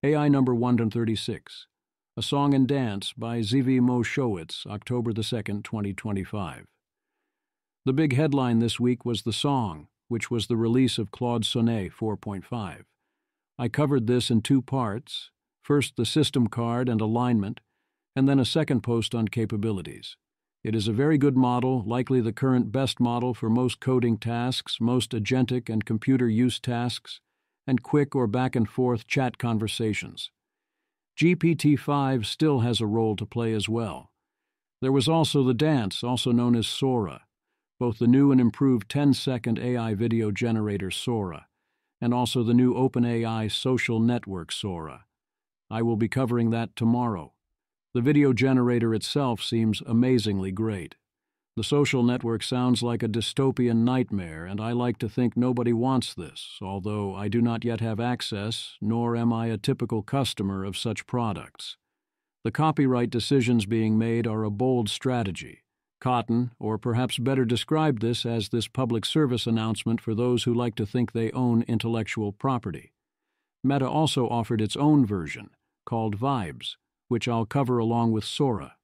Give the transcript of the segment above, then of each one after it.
AI number 136. A Song and Dance by Zvi Mowshowitz, October 2nd, 2025. The big headline this week was the song, which was the release of Claude Sonnet 4.5. I covered this in two parts, first the system card and alignment, and then a second post on capabilities. It is a very good model, likely the current best model for most coding tasks, most agentic and computer use tasks, and quick or back-and-forth chat conversations. GPT-5 still has a role to play as well. There was also the dance, also known as Sora, both the new and improved 10-second AI video generator Sora, and also the new OpenAI social network Sora. I will be covering that tomorrow. The video generator itself seems amazingly great. The social network sounds like a dystopian nightmare, and I like to think nobody wants this, although I do not yet have access, nor am I a typical customer of such products. The copyright decisions being made are a bold strategy. Cotton, or perhaps better describe this as this public service announcement for those who like to think they own intellectual property. Meta also offered its own version, called Vibes, which I'll cover along with Sora.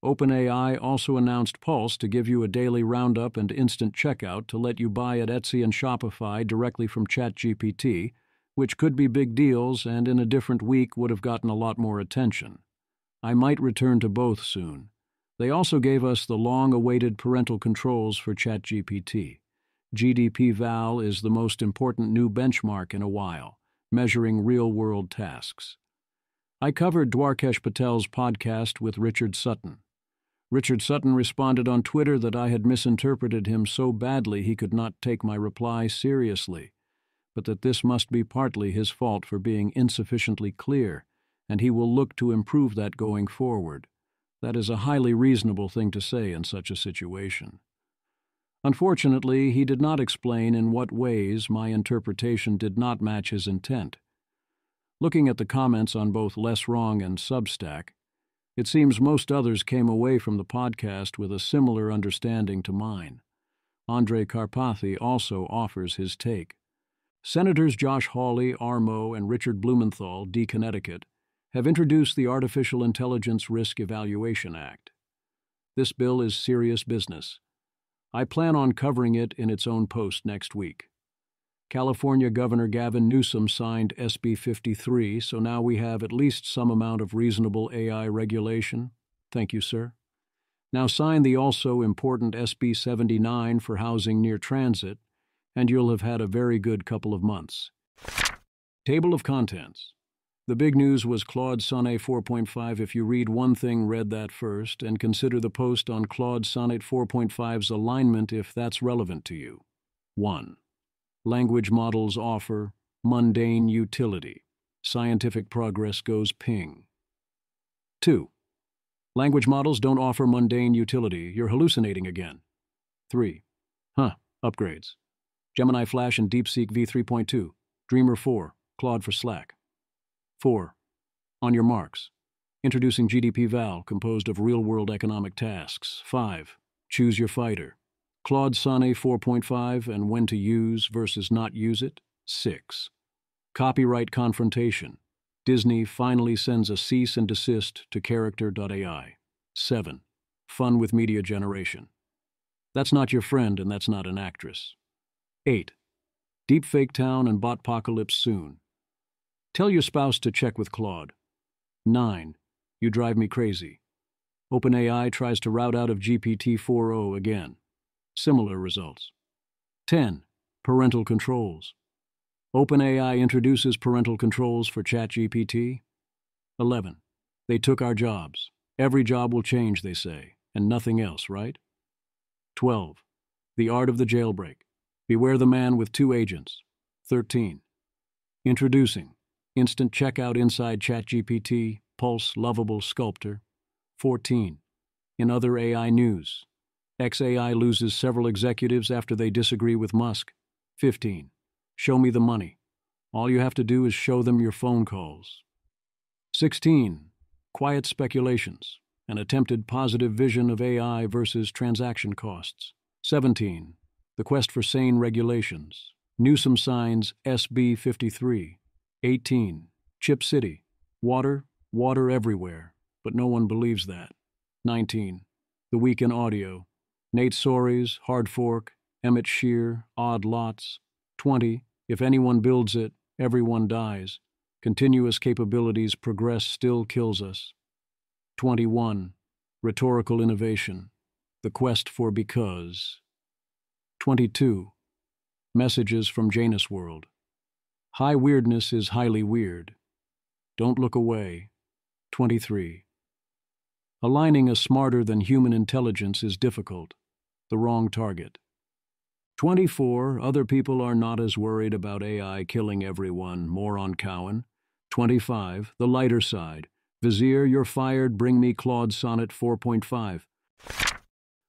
OpenAI also announced Pulse to give you a daily roundup and instant checkout to let you buy at Etsy and Shopify directly from ChatGPT, which could be big deals and in a different week would have gotten a lot more attention. I might return to both soon. They also gave us the long-awaited parental controls for ChatGPT. GDP-Val is the most important new benchmark in a while, measuring real-world tasks. I covered Dwarkesh Patel's podcast with Richard Sutton. Richard Sutton responded on Twitter that I had misinterpreted him so badly he could not take my reply seriously, but that this must be partly his fault for being insufficiently clear, and he will look to improve that going forward. That is a highly reasonable thing to say in such a situation. Unfortunately, he did not explain in what ways my interpretation did not match his intent. Looking at the comments on both Less Wrong and Substack, it seems most others came away from the podcast with a similar understanding to mine. Andrei Karpathy also offers his take. Senators Josh Hawley, Armo, and Richard Blumenthal, D. Connecticut, have introduced the Artificial Intelligence Risk Evaluation Act. This bill is serious business. I plan on covering it in its own post next week. California Governor Gavin Newsom signed SB 53, so now we have at least some amount of reasonable AI regulation. Thank you, sir. Now sign the also important SB 79 for housing near transit, and you'll have had a very good couple of months. Table of contents. The big news was Claude Sonnet 4.5. If you read one thing, read that first, and consider the post on Claude Sonnet 4.5's alignment if that's relevant to you. 1. Language models offer mundane utility. Scientific progress goes ping. 2. Language models don't offer mundane utility. You're hallucinating again. 3. Upgrades. Gemini Flash and DeepSeek v3.2. Dreamer 4. Claude for Slack. 4. On your marks. Introducing GDP-Val, composed of real-world economic tasks. 5. Choose your fighter. Claude Sonnet 4.5 and when to use versus not use it. 6. Copyright confrontation. Disney finally sends a cease and desist to Character.ai. 7. Fun with media generation. That's not your friend and that's not an actress. 8. Deepfake Town and Botpocalypse soon. Tell your spouse to check with Claude. 9. You drive me crazy. OpenAI tries to route out of GPT-4o again. Similar results. 10. Parental controls. OpenAI introduces parental controls for ChatGPT. 11. They took our jobs. Every job will change, they say, and nothing else, right? 12. The art of the jailbreak. Beware the man with two agents. 13. Introducing instant checkout inside ChatGPT, Pulse Lovable Sculptor. 14. In other AI news, xAI loses several executives after they disagree with Musk. 15. Show me the money. All you have to do is show them your phone calls. 16. Quiet speculations. An attempted positive vision of AI versus transaction costs. 17. The quest for sane regulations. Newsom signs SB 53. 18. Chip City. Water, water everywhere, but no one believes that. 19. The Week in Audio. Nate Soares, Hard Fork, Emmett Shear, Odd Lots. 20. If anyone builds it, everyone dies. Continuous capabilities progress still kills us. 21. Rhetorical Innovation. The Quest for Because. 22. Messages from Janus World. High weirdness is highly weird. Don't look away. 23. Aligning a smarter than human intelligence is difficult. The wrong target. 24. Other people are not as worried about AI killing everyone. More on Cowan. 25. The lighter side. Vizier, you're fired. Bring me Claude Sonnet 4.5.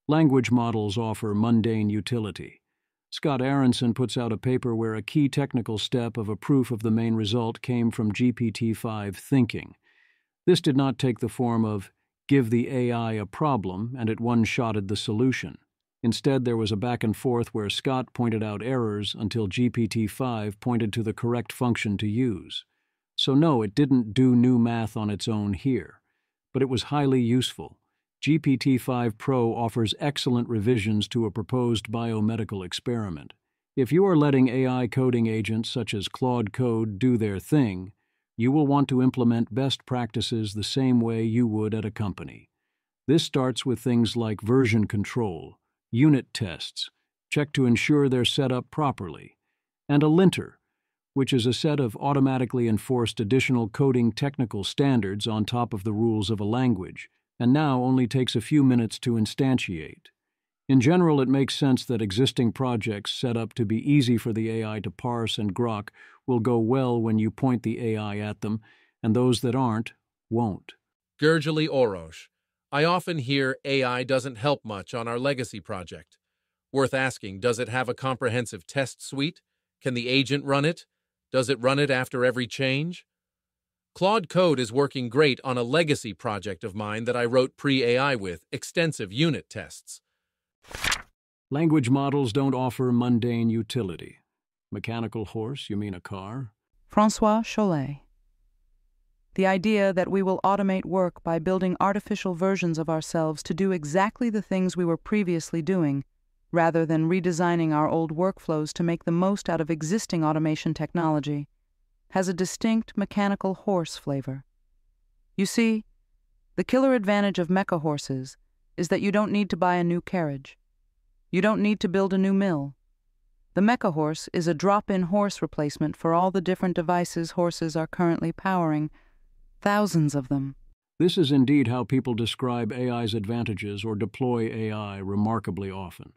Language models offer mundane utility. Scott Aronson puts out a paper where a key technical step of a proof of the main result came from GPT-5 thinking. This did not take the form of give the AI a problem and it one-shotted the solution. Instead, there was a back and forth where Scott pointed out errors until GPT-5 pointed to the correct function to use. So no, it didn't do new math on its own here, but it was highly useful. GPT-5 Pro offers excellent revisions to a proposed biomedical experiment. If you are letting AI coding agents such as Claude Code do their thing, you will want to implement best practices the same way you would at a company. This starts with things like version control, unit tests, check to ensure they're set up properly, and a linter, which is a set of automatically enforced additional coding technical standards on top of the rules of a language, and now only takes a few minutes to instantiate. In general, it makes sense that existing projects set up to be easy for the AI to parse and grok will go well when you point the AI at them, and those that aren't, won't. Gurjali Orosh. I often hear AI doesn't help much on our legacy project. Worth asking, does it have a comprehensive test suite? Can the agent run it? Does it run it after every change? Claude Code is working great on a legacy project of mine that I wrote pre-AI with extensive unit tests. Language models don't offer mundane utility. Mechanical horse, you mean a car? François Chollet. The idea that we will automate work by building artificial versions of ourselves to do exactly the things we were previously doing, rather than redesigning our old workflows to make the most out of existing automation technology, has a distinct mechanical horse flavor. You see, the killer advantage of mecha horses is that you don't need to buy a new carriage. You don't need to build a new mill. The mecha horse is a drop-in horse replacement for all the different devices horses are currently powering, thousands of them. This is indeed how people describe AI's advantages or deploy AI remarkably often.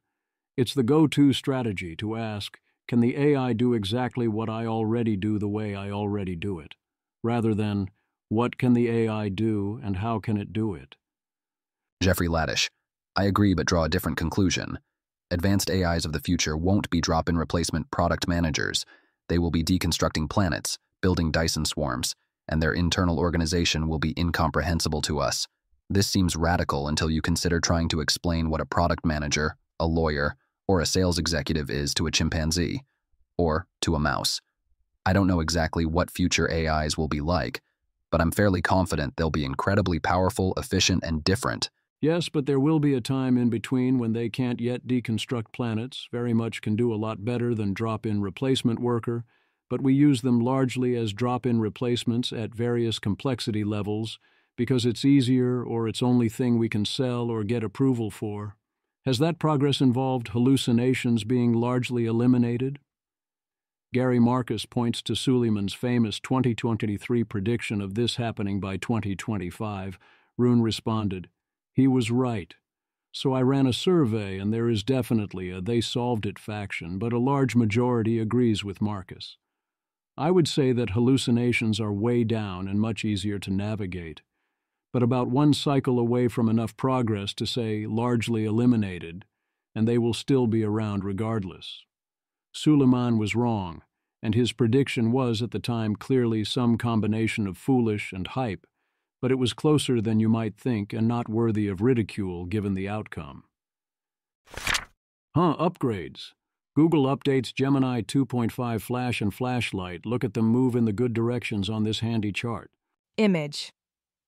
It's the go-to strategy to ask, can the AI do exactly what I already do the way I already do it, rather than, what can the AI do and how can it do it? Jeffrey Laddish. I agree but draw a different conclusion. Advanced AIs of the future won't be drop-in replacement product managers. They will be deconstructing planets, building Dyson swarms, and their internal organization will be incomprehensible to us. This seems radical until you consider trying to explain what a product manager, a lawyer, or a sales executive is to a chimpanzee, or to a mouse. I don't know exactly what future AIs will be like, but I'm fairly confident they'll be incredibly powerful, efficient, and different. Yes, but there will be a time in between when they can't yet deconstruct planets, very much can do a lot better than drop-in replacement worker, but we use them largely as drop-in replacements at various complexity levels because it's easier or it's only thing we can sell or get approval for. Has that progress involved hallucinations being largely eliminated? Gary Marcus points to Suleiman's famous 2023 prediction of this happening by 2025. Rune responded, "He was right. So I ran a survey, and there is definitely a they solved it faction, but a large majority agrees with Marcus. I would say that hallucinations are way down and much easier to navigate, but about one cycle away from enough progress to say largely eliminated, and they will still be around regardless. Suleiman was wrong, and his prediction was at the time clearly some combination of foolish and hype, but it was closer than you might think and not worthy of ridicule given the outcome." Upgrades. Google updates Gemini 2.5 Flash and Flashlight. Look at them move in the good directions on this handy chart. Image.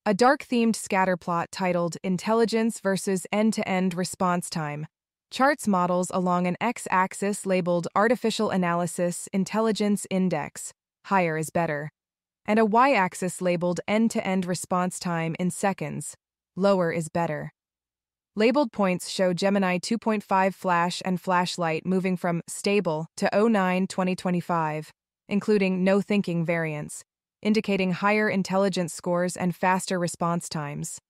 A dark-themed scatterplot titled Intelligence versus End-to-End Response Time charts models along an x-axis labeled Artificial Analysis Intelligence Index, higher is better, and a y-axis labeled End-to-End Response Time in seconds, lower is better. Labeled points show Gemini 2.5 Flash and Flashlight moving from stable to 09-2025, including no thinking variants, indicating higher intelligence scores and faster response times.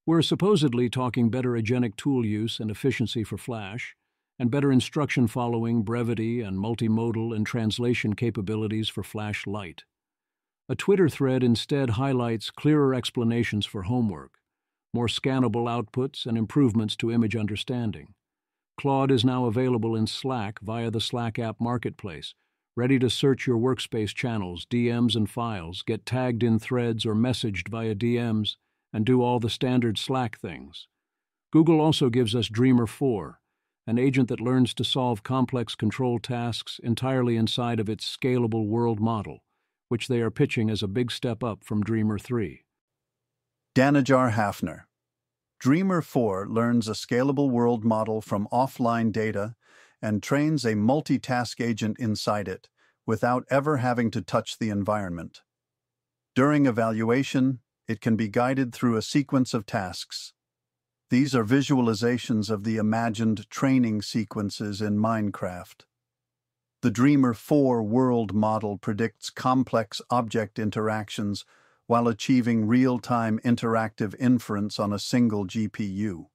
We're supposedly talking better agentic tool use and efficiency for Flash, and better instruction following, brevity, and multimodal and translation capabilities for Flashlight. A Twitter thread instead highlights clearer explanations for homework, more scannable outputs, and improvements to image understanding. Claude is now available in Slack via the Slack app marketplace, ready to search your workspace channels, DMs, and files, get tagged in threads or messaged via DMs, and do all the standard Slack things. Google also gives us Dreamer 4, an agent that learns to solve complex control tasks entirely inside of its scalable world model, which they are pitching as a big step up from Dreamer 3. Danajar Hafner. Dreamer 4 learns a scalable world model from offline data and trains a multitask agent inside it without ever having to touch the environment. During evaluation, it can be guided through a sequence of tasks. These are visualizations of the imagined training sequences in Minecraft. The Dreamer 4 world model predicts complex object interactions while achieving real-time interactive inference on a single GPU.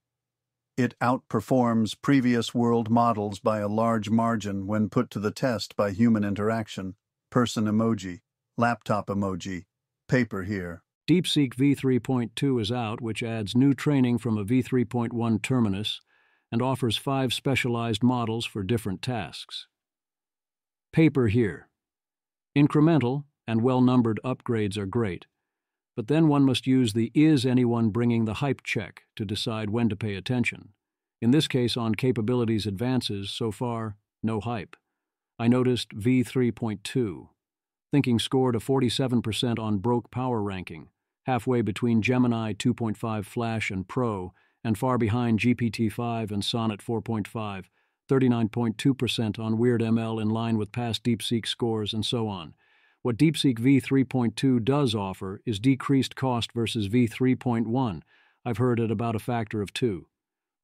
It outperforms previous world models by a large margin when put to the test by human interaction, person emoji, laptop emoji, paper here. DeepSeek v3.2 is out, which adds new training from a v3.1 terminus and offers 5 specialized models for different tasks. Paper here. Incremental and well-numbered upgrades are great, but then one must use the "is anyone bringing the hype" check to decide when to pay attention. In this case, on capabilities advances, so far, no hype. I noticed v3.2. Thinking scored a 47% on Broke Power ranking, halfway between Gemini 2.5 Flash and Pro, and far behind GPT-5 and Sonnet 4.5, 39.2% on WeirdML in line with past DeepSeek scores, and so on. What DeepSeek v3.2 does offer is decreased cost versus v3.1, I've heard at about a factor of 2.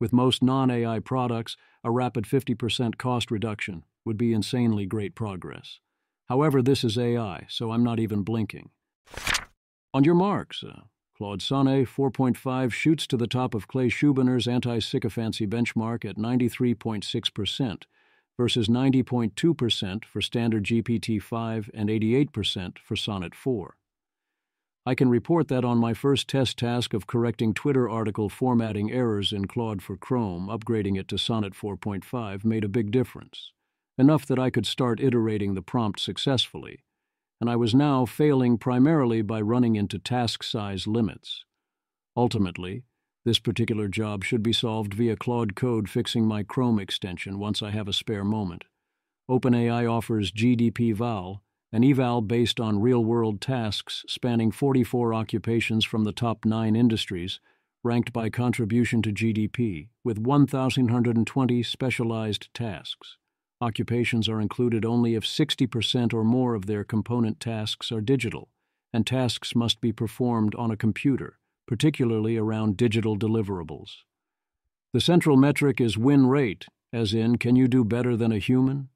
With most non-AI products, a rapid 50% cost reduction would be insanely great progress. However, this is AI, so I'm not even blinking. On your marks, Claude Sonnet 4.5 shoots to the top of Clay Schubiner's anti-sycophancy benchmark at 93.6%, versus 90.2% for standard GPT-5 and 88% for Sonnet 4. I can report that on my first test task of correcting Twitter article formatting errors in Claude for Chrome, upgrading it to Sonnet 4.5 made a big difference, enough that I could start iterating the prompt successfully, and I was now failing primarily by running into task size limits. Ultimately, this particular job should be solved via Claude Code fixing my Chrome extension once I have a spare moment. OpenAI offers GDP-Val, an eval based on real-world tasks spanning 44 occupations from the top 9 industries, ranked by contribution to GDP, with 1,120 specialized tasks. Occupations are included only if 60% or more of their component tasks are digital, and tasks must be performed on a computer, particularly around digital deliverables. The central metric is win rate, as in, can you do better than a human?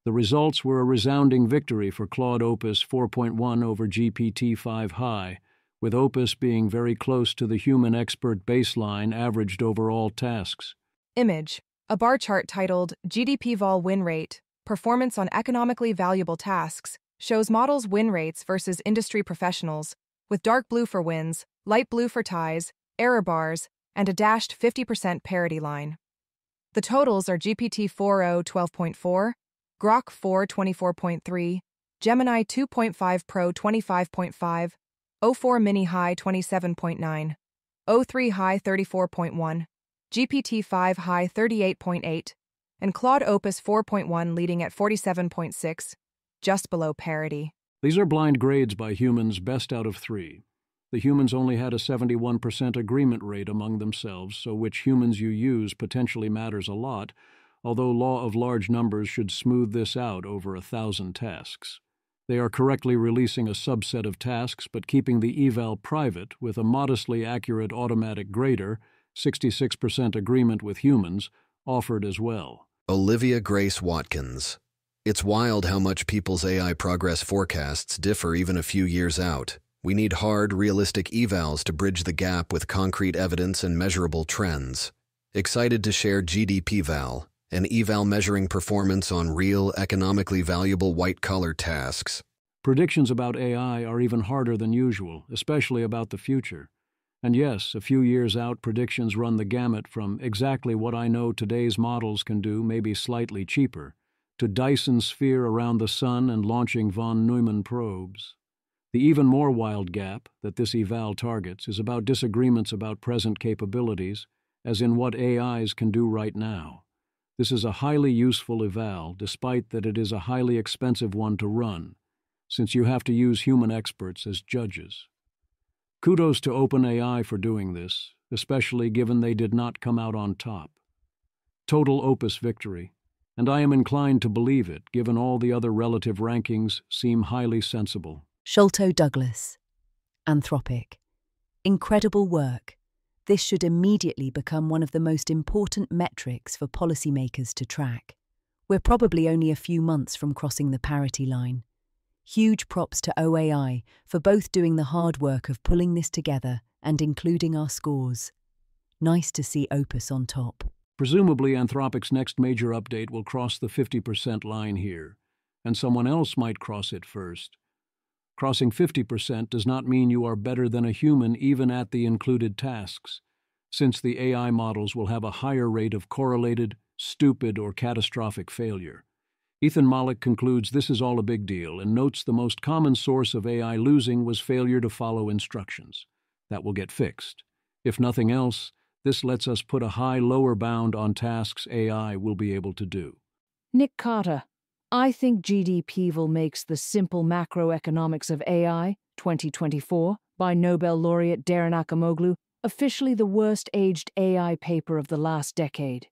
The results were a resounding victory for Claude Opus 4.1 over GPT-5 High, with Opus being very close to the human expert baseline averaged over all tasks. Image. A bar chart titled GDP-Vol Win Rate, Performance on Economically Valuable Tasks, shows models' win rates versus industry professionals, with dark blue for wins, light blue for ties, error bars, and a dashed 50% parity line. The totals are GPT-4o 12.4, Grok 4 24.3, Gemini 2.5 Pro 25.5, O4 Mini High 27.9, O3 High 34.1, GPT-5 High 38.8, and Claude Opus 4.1 leading at 47.6, just below parity. These are blind grades by humans, best out of 3. The humans only had a 71% agreement rate among themselves, so which humans you use potentially matters a lot, although law of large numbers should smooth this out over 1,000 tasks. They are correctly releasing a subset of tasks but keeping the eval private with a modestly accurate automatic grader, 66% agreement with humans, offered as well. Olivia Grace Watkins. It's wild how much people's AI progress forecasts differ even a few years out. We need hard, realistic evals to bridge the gap with concrete evidence and measurable trends. Excited to share GDPval, an eval measuring performance on real, economically valuable white-collar tasks. Predictions about AI are even harder than usual, especially about the future. And yes, a few years out, predictions run the gamut from exactly what I know today's models can do, maybe slightly cheaper, to Dyson sphere around the sun and launching von Neumann probes. The even more wild gap that this eval targets is about disagreements about present capabilities, as in what AIs can do right now. This is a highly useful eval, despite that it is a highly expensive one to run, since you have to use human experts as judges. Kudos to OpenAI for doing this, especially given they did not come out on top. Total Opus victory, and I am inclined to believe it, given all the other relative rankings seem highly sensible. Sholto Douglas. Anthropic. Incredible work. This should immediately become one of the most important metrics for policymakers to track. We're probably only a few months from crossing the parity line. Huge props to OAI for both doing the hard work of pulling this together and including our scores. Nice to see Opus on top. Presumably, Anthropic's next major update will cross the 50% line here, and someone else might cross it first. Crossing 50% does not mean you are better than a human even at the included tasks, since the AI models will have a higher rate of correlated, stupid, or catastrophic failure. Ethan Mollick concludes this is all a big deal and notes the most common source of AI losing was failure to follow instructions. That will get fixed. If nothing else, this lets us put a high lower bound on tasks AI will be able to do. Nick Carter. I think GDPval makes The Simple Macroeconomics of AI, 2024, by Nobel laureate Daron Acemoglu, officially the worst-aged AI paper of the last decade.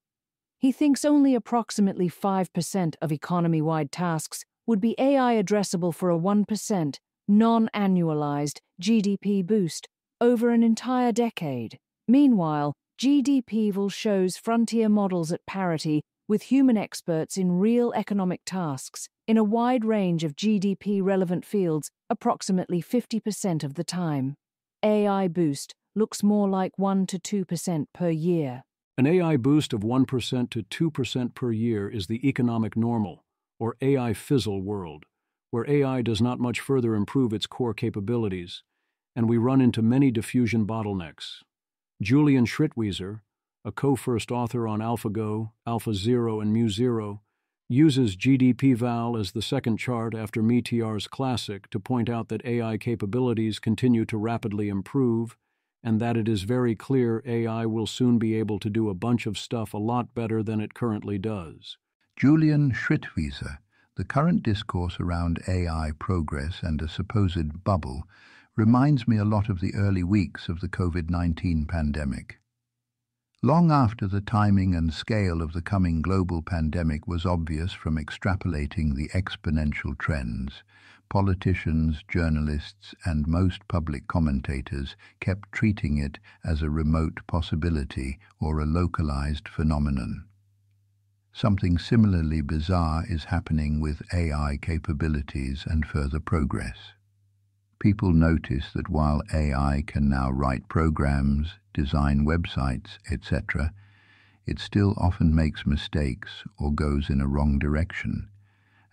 He thinks only approximately 5% of economy-wide tasks would be AI addressable for a 1%, non-annualized GDP boost over an entire decade. Meanwhile, GDPval shows frontier models at parity with human experts in real economic tasks in a wide range of GDP-relevant fields approximately 50% of the time. AI boost looks more like 1 to 2% per year. An AI boost of 1% to 2% per year is the economic normal, or AI fizzle world, where AI does not much further improve its core capabilities, and we run into many diffusion bottlenecks. Julian Schrittwieser, a co-first author on AlphaGo, AlphaZero, and MuZero, uses GDPval as the second chart after Meteor's classic to point out that AI capabilities continue to rapidly improve and that it is very clear AI will soon be able to do a bunch of stuff a lot better than it currently does. Julian Schrittwieser, the current discourse around AI progress and a supposed bubble reminds me a lot of the early weeks of the COVID-19 pandemic. Long after the timing and scale of the coming global pandemic was obvious from extrapolating the exponential trends, politicians, journalists, and most public commentators kept treating it as a remote possibility or a localized phenomenon. Something similarly bizarre is happening with AI capabilities and further progress. People notice that while AI can now write programs, design websites, etc., it still often makes mistakes or goes in a wrong direction,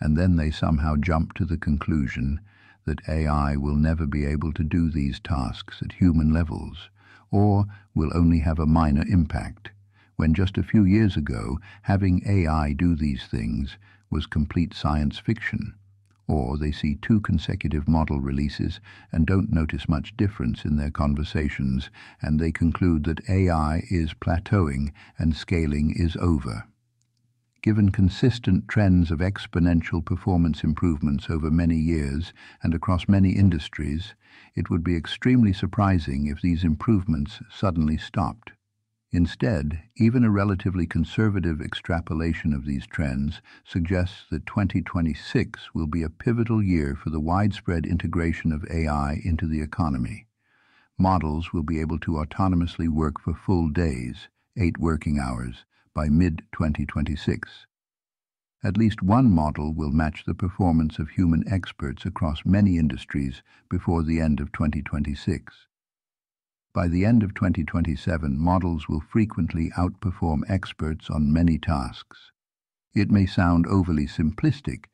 and then they somehow jump to the conclusion that AI will never be able to do these tasks at human levels, or will only have a minor impact, when just a few years ago having AI do these things was complete science fiction. Or they see 2 consecutive model releases and don't notice much difference in their conversations, and they conclude that AI is plateauing and scaling is over. Given consistent trends of exponential performance improvements over many years and across many industries, it would be extremely surprising if these improvements suddenly stopped. Instead, even a relatively conservative extrapolation of these trends suggests that 2026 will be a pivotal year for the widespread integration of AI into the economy. Models will be able to autonomously work for full days, 8 working hours, by mid-2026. At least one model will match the performance of human experts across many industries before the end of 2026. By the end of 2027, models will frequently outperform experts on many tasks. It may sound overly simplistic,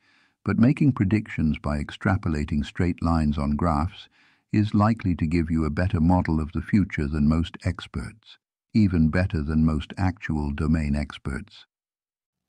but making predictions by extrapolating straight lines on graphs is likely to give you a better model of the future than most experts, even better than most actual domain experts.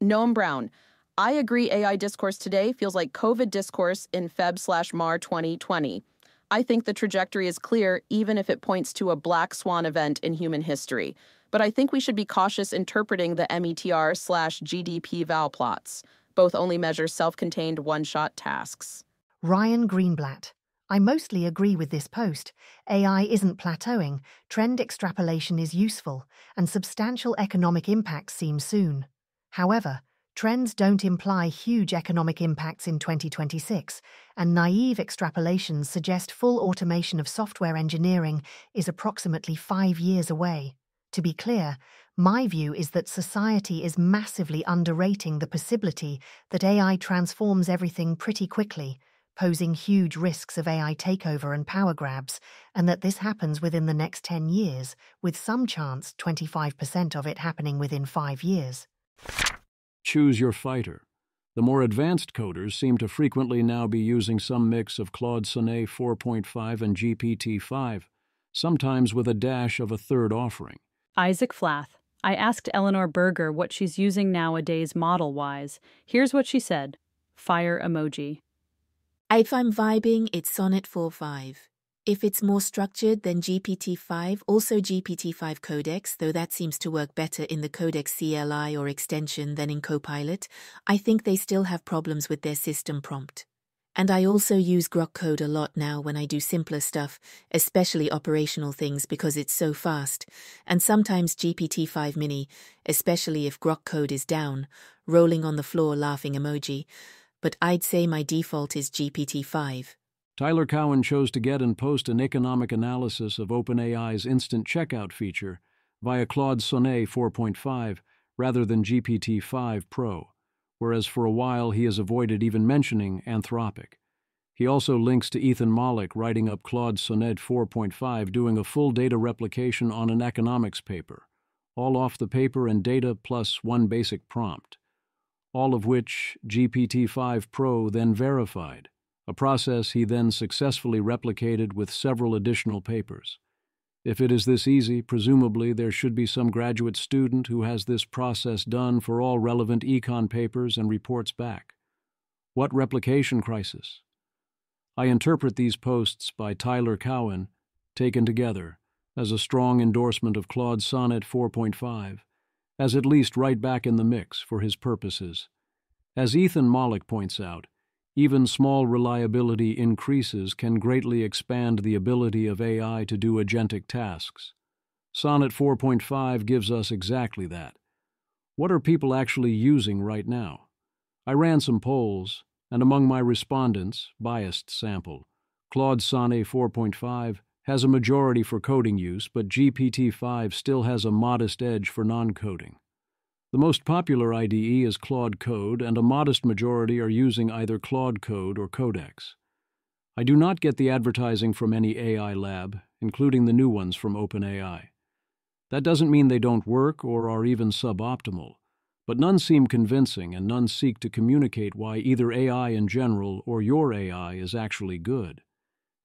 Noam Brown. I agree AI discourse today feels like COVID discourse in Feb/Mar 2020. I think the trajectory is clear even if it points to a black swan event in human history. But I think we should be cautious interpreting the METR/GDP val plots. Both only measure self-contained one-shot tasks. Ryan Greenblatt. I mostly agree with this post. AI isn't plateauing, trend extrapolation is useful, and substantial economic impacts seem soon. However, trends don't imply huge economic impacts in 2026, and naive extrapolations suggest full automation of software engineering is approximately 5 years away. To be clear, my view is that society is massively underrating the possibility that AI transforms everything pretty quickly, posing huge risks of AI takeover and power grabs, and that this happens within the next 10 years, with some chance 25% of it happening within 5 years. Choose your fighter. The more advanced coders seem to frequently now be using some mix of Claude Sonnet 4.5 and GPT-5, sometimes with a dash of a third offering. Isaac Flath. I asked Eleanor Berger what she's using nowadays model-wise. Here's what she said. Fire emoji. If I'm vibing, it's Sonnet 4.5. If it's more structured, then GPT-5, also GPT-5 Codex, though that seems to work better in the Codex CLI or extension than in Copilot. I think they still have problems with their system prompt. And I also use Grok Code a lot now when I do simpler stuff, especially operational things because it's so fast. And sometimes GPT-5 Mini, especially if Grok Code is down, rolling on the floor laughing emoji. But I'd say my default is GPT-5. Tyler Cowen chose to get and post an economic analysis of OpenAI's instant checkout feature via Claude Sonnet 4.5 rather than GPT-5 Pro, whereas for a while he has avoided even mentioning Anthropic. He also links to Ethan Mollick writing up Claude Sonnet 4.5 doing a full data replication on an economics paper, all off the paper and data plus one basic prompt, all of which GPT-5 Pro then verified, a process he then successfully replicated with several additional papers. If it is this easy, presumably there should be some graduate student who has this process done for all relevant econ papers and reports back. What replication crisis? I interpret these posts by Tyler Cowen, taken together, as a strong endorsement of Claude Sonnet 4.5, as at least right back in the mix for his purposes. As Ethan Mollick points out, even small reliability increases can greatly expand the ability of AI to do agentic tasks. Sonnet 4.5 gives us exactly that. What are people actually using right now? I ran some polls, and among my respondents, biased sample, Claude Sonnet 4.5 has a majority for coding use, but GPT-5 still has a modest edge for non-coding. The most popular IDE is Claude Code, and a modest majority are using either Claude Code or Codex. I do not get the advertising from any AI lab, including the new ones from OpenAI. That doesn't mean they don't work or are even suboptimal, but none seem convincing and none seek to communicate why either AI in general or your AI is actually good.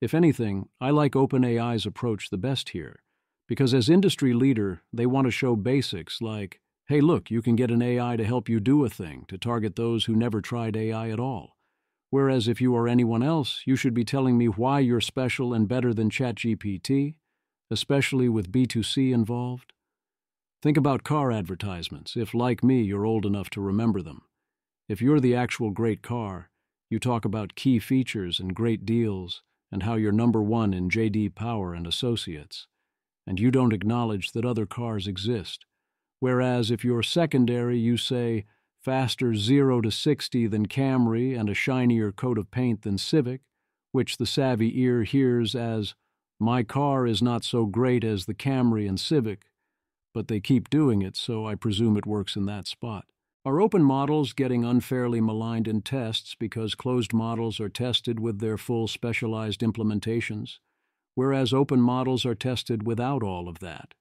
If anything, I like OpenAI's approach the best here, because as industry leader, they want to show basics like, hey, look, you can get an AI to help you do a thing, to target those who never tried AI at all. Whereas if you are anyone else, you should be telling me why you're special and better than ChatGPT, especially with B2C involved. Think about car advertisements, if, like me, you're old enough to remember them. If you're the actual great car, you talk about key features and great deals and how you're number one in J.D. Power and Associates, and you don't acknowledge that other cars exist. Whereas if you're secondary, you say, faster 0 to 60 than Camry and a shinier coat of paint than Civic, which the savvy ear hears as, my car is not so great as the Camry and Civic, but they keep doing it, so I presume it works in that spot. Are open models getting unfairly maligned in tests because closed models are tested with their full specialized implementations, whereas open models are tested without all of that?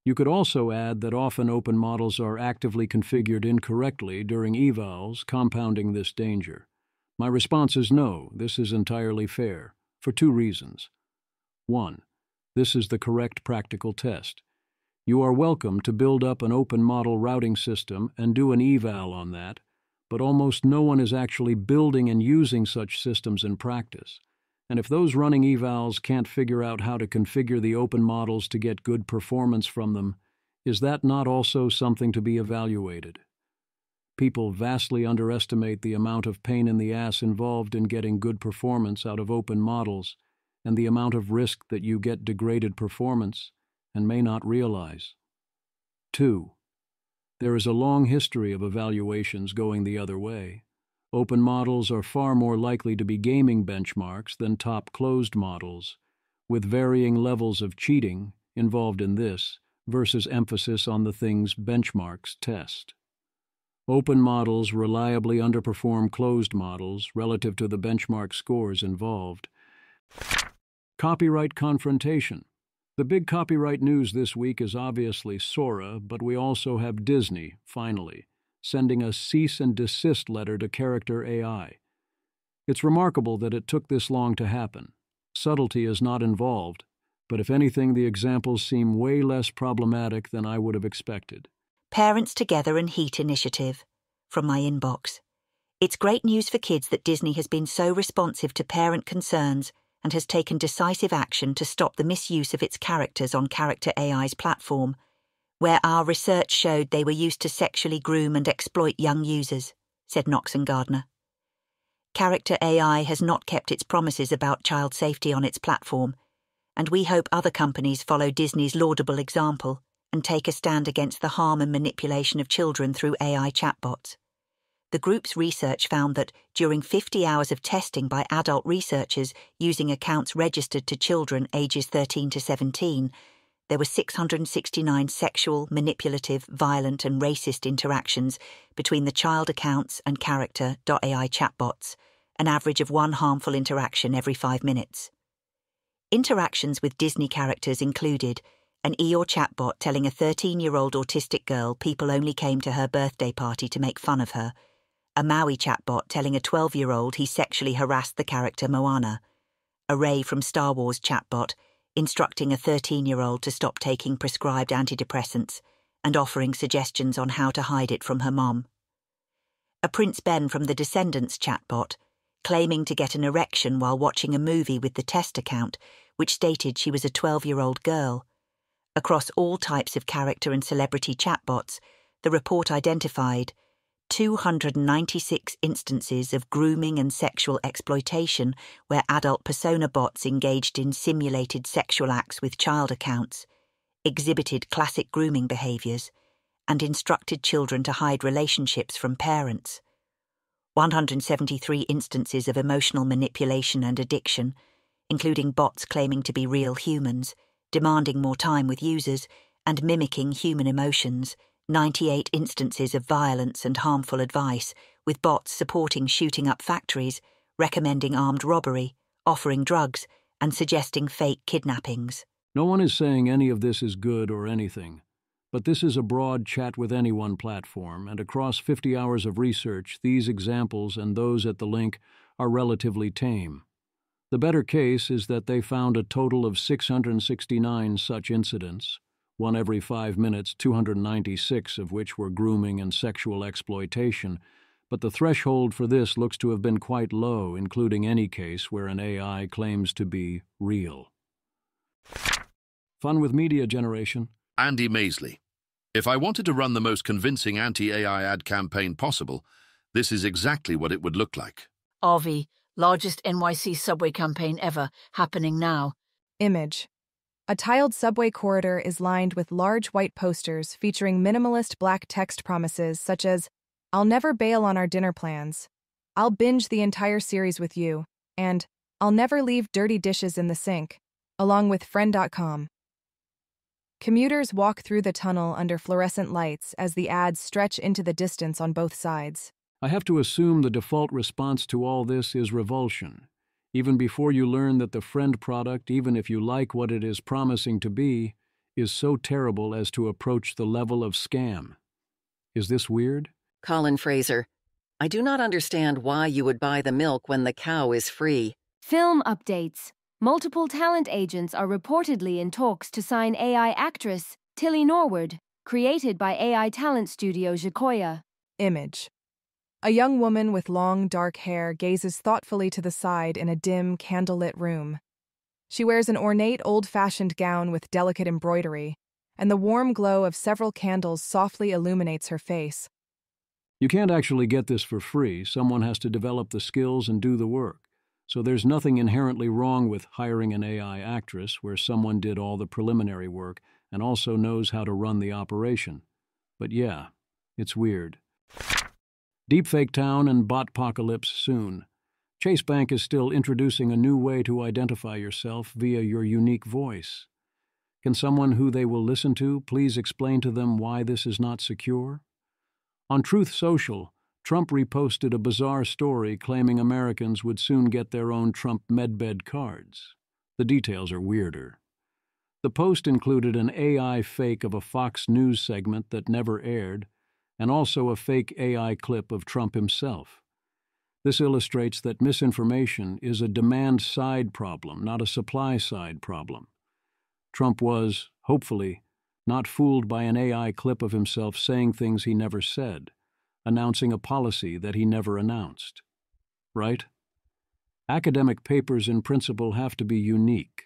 You could also add that often open models are actively configured incorrectly during evals, compounding this danger. My response is no, this is entirely fair, for 2 reasons. 1. This is the correct practical test. You are welcome to build up an open model routing system and do an eval on that, but almost no one is actually building and using such systems in practice. And if those running evals can't figure out how to configure the open models to get good performance from them, is that not also something to be evaluated? People vastly underestimate the amount of pain in the ass involved in getting good performance out of open models, and the amount of risk that you get degraded performance, and may not realize. 2. There is a long history of evaluations going the other way. Open models are far more likely to be gaming benchmarks than top closed models, with varying levels of cheating involved in this versus emphasis on the things benchmarks test. Open models reliably underperform closed models relative to the benchmark scores involved. Copyright confrontation. The big copyright news this week is obviously Sora, but we also have Disney, finally, sending a cease and desist letter to Character AI. It's remarkable that it took this long to happen. Subtlety is not involved, but if anything, the examples seem way less problematic than I would have expected. Parents Together and Heat Initiative, from my inbox. It's great news for kids that Disney has been so responsive to parent concerns and has taken decisive action to stop the misuse of its characters on Character AI's platform, where our research showed they were used to sexually groom and exploit young users, said Knox and Gardner. Character AI has not kept its promises about child safety on its platform, and we hope other companies follow Disney's laudable example and take a stand against the harm and manipulation of children through AI chatbots. The group's research found that during 50 hours of testing by adult researchers using accounts registered to children ages 13 to 17, there were 669 sexual, manipulative, violent and racist interactions between the child accounts and Character.ai chatbots, an average of 1 harmful interaction every 5 minutes. Interactions with Disney characters included an Eeyore chatbot telling a 13-year-old autistic girl people only came to her birthday party to make fun of her, a Maui chatbot telling a 12-year-old he sexually harassed the character Moana, a Rey from Star Wars chatbot instructing a 13-year-old to stop taking prescribed antidepressants and offering suggestions on how to hide it from her mom, a Prince Ben from the Descendants chatbot claiming to get an erection while watching a movie with the test account, which stated she was a 12-year-old girl. Across all types of character and celebrity chatbots, the report identified 296 instances of grooming and sexual exploitation where adult persona bots engaged in simulated sexual acts with child accounts, exhibited classic grooming behaviors, and instructed children to hide relationships from parents. 173 instances of emotional manipulation and addiction, including bots claiming to be real humans, demanding more time with users, and mimicking human emotions. 98 instances of violence and harmful advice, with bots supporting shooting up factories, recommending armed robbery, offering drugs, and suggesting fake kidnappings. No one is saying any of this is good or anything, but this is a broad chat with anyone platform, and across 50 hours of research, these examples and those at the link are relatively tame. The better case is that they found a total of 669 such incidents, 1 every 5 minutes, 296 of which were grooming and sexual exploitation, but the threshold for this looks to have been quite low, including any case where an AI claims to be real. Fun with media generation. Andy Maisley. If I wanted to run the most convincing anti-AI ad campaign possible, this is exactly what it would look like. RV, largest NYC subway campaign ever, happening now. Image. A tiled subway corridor is lined with large white posters featuring minimalist black text promises such as, "I'll never bail on our dinner plans," "I'll binge the entire series with you," and "I'll never leave dirty dishes in the sink," along with friend.com. Commuters walk through the tunnel under fluorescent lights as the ads stretch into the distance on both sides. I have to assume the default response to all this is revulsion, even before you learn that the friend product, even if you like what it is promising to be, is so terrible as to approach the level of scam. Is this weird? Colin Fraser, I do not understand why you would buy the milk when the cow is free. Film updates. Multiple talent agents are reportedly in talks to sign AI actress Tilly Norwood, created by AI talent studio Sequoia. Image. A young woman with long, dark hair gazes thoughtfully to the side in a dim, candlelit room. She wears an ornate, old-fashioned gown with delicate embroidery, and the warm glow of several candles softly illuminates her face. You can't actually get this for free. Someone has to develop the skills and do the work. So there's nothing inherently wrong with hiring an AI actress where someone did all the preliminary work and also knows how to run the operation. But yeah, it's weird. Deepfake Town and Botpocalypse soon. Chase Bank is still introducing a new way to identify yourself via your unique voice. Can someone who they will listen to please explain to them why this is not secure? On Truth Social, Trump reposted a bizarre story claiming Americans would soon get their own Trump MedBed cards. The details are weirder. The post included an AI fake of a Fox News segment that never aired, and also a fake AI clip of Trump himself. This illustrates that misinformation is a demand-side problem, not a supply-side problem. Trump was, hopefully, not fooled by an AI clip of himself saying things he never said, announcing a policy that he never announced. Right? Academic papers in principle have to be unique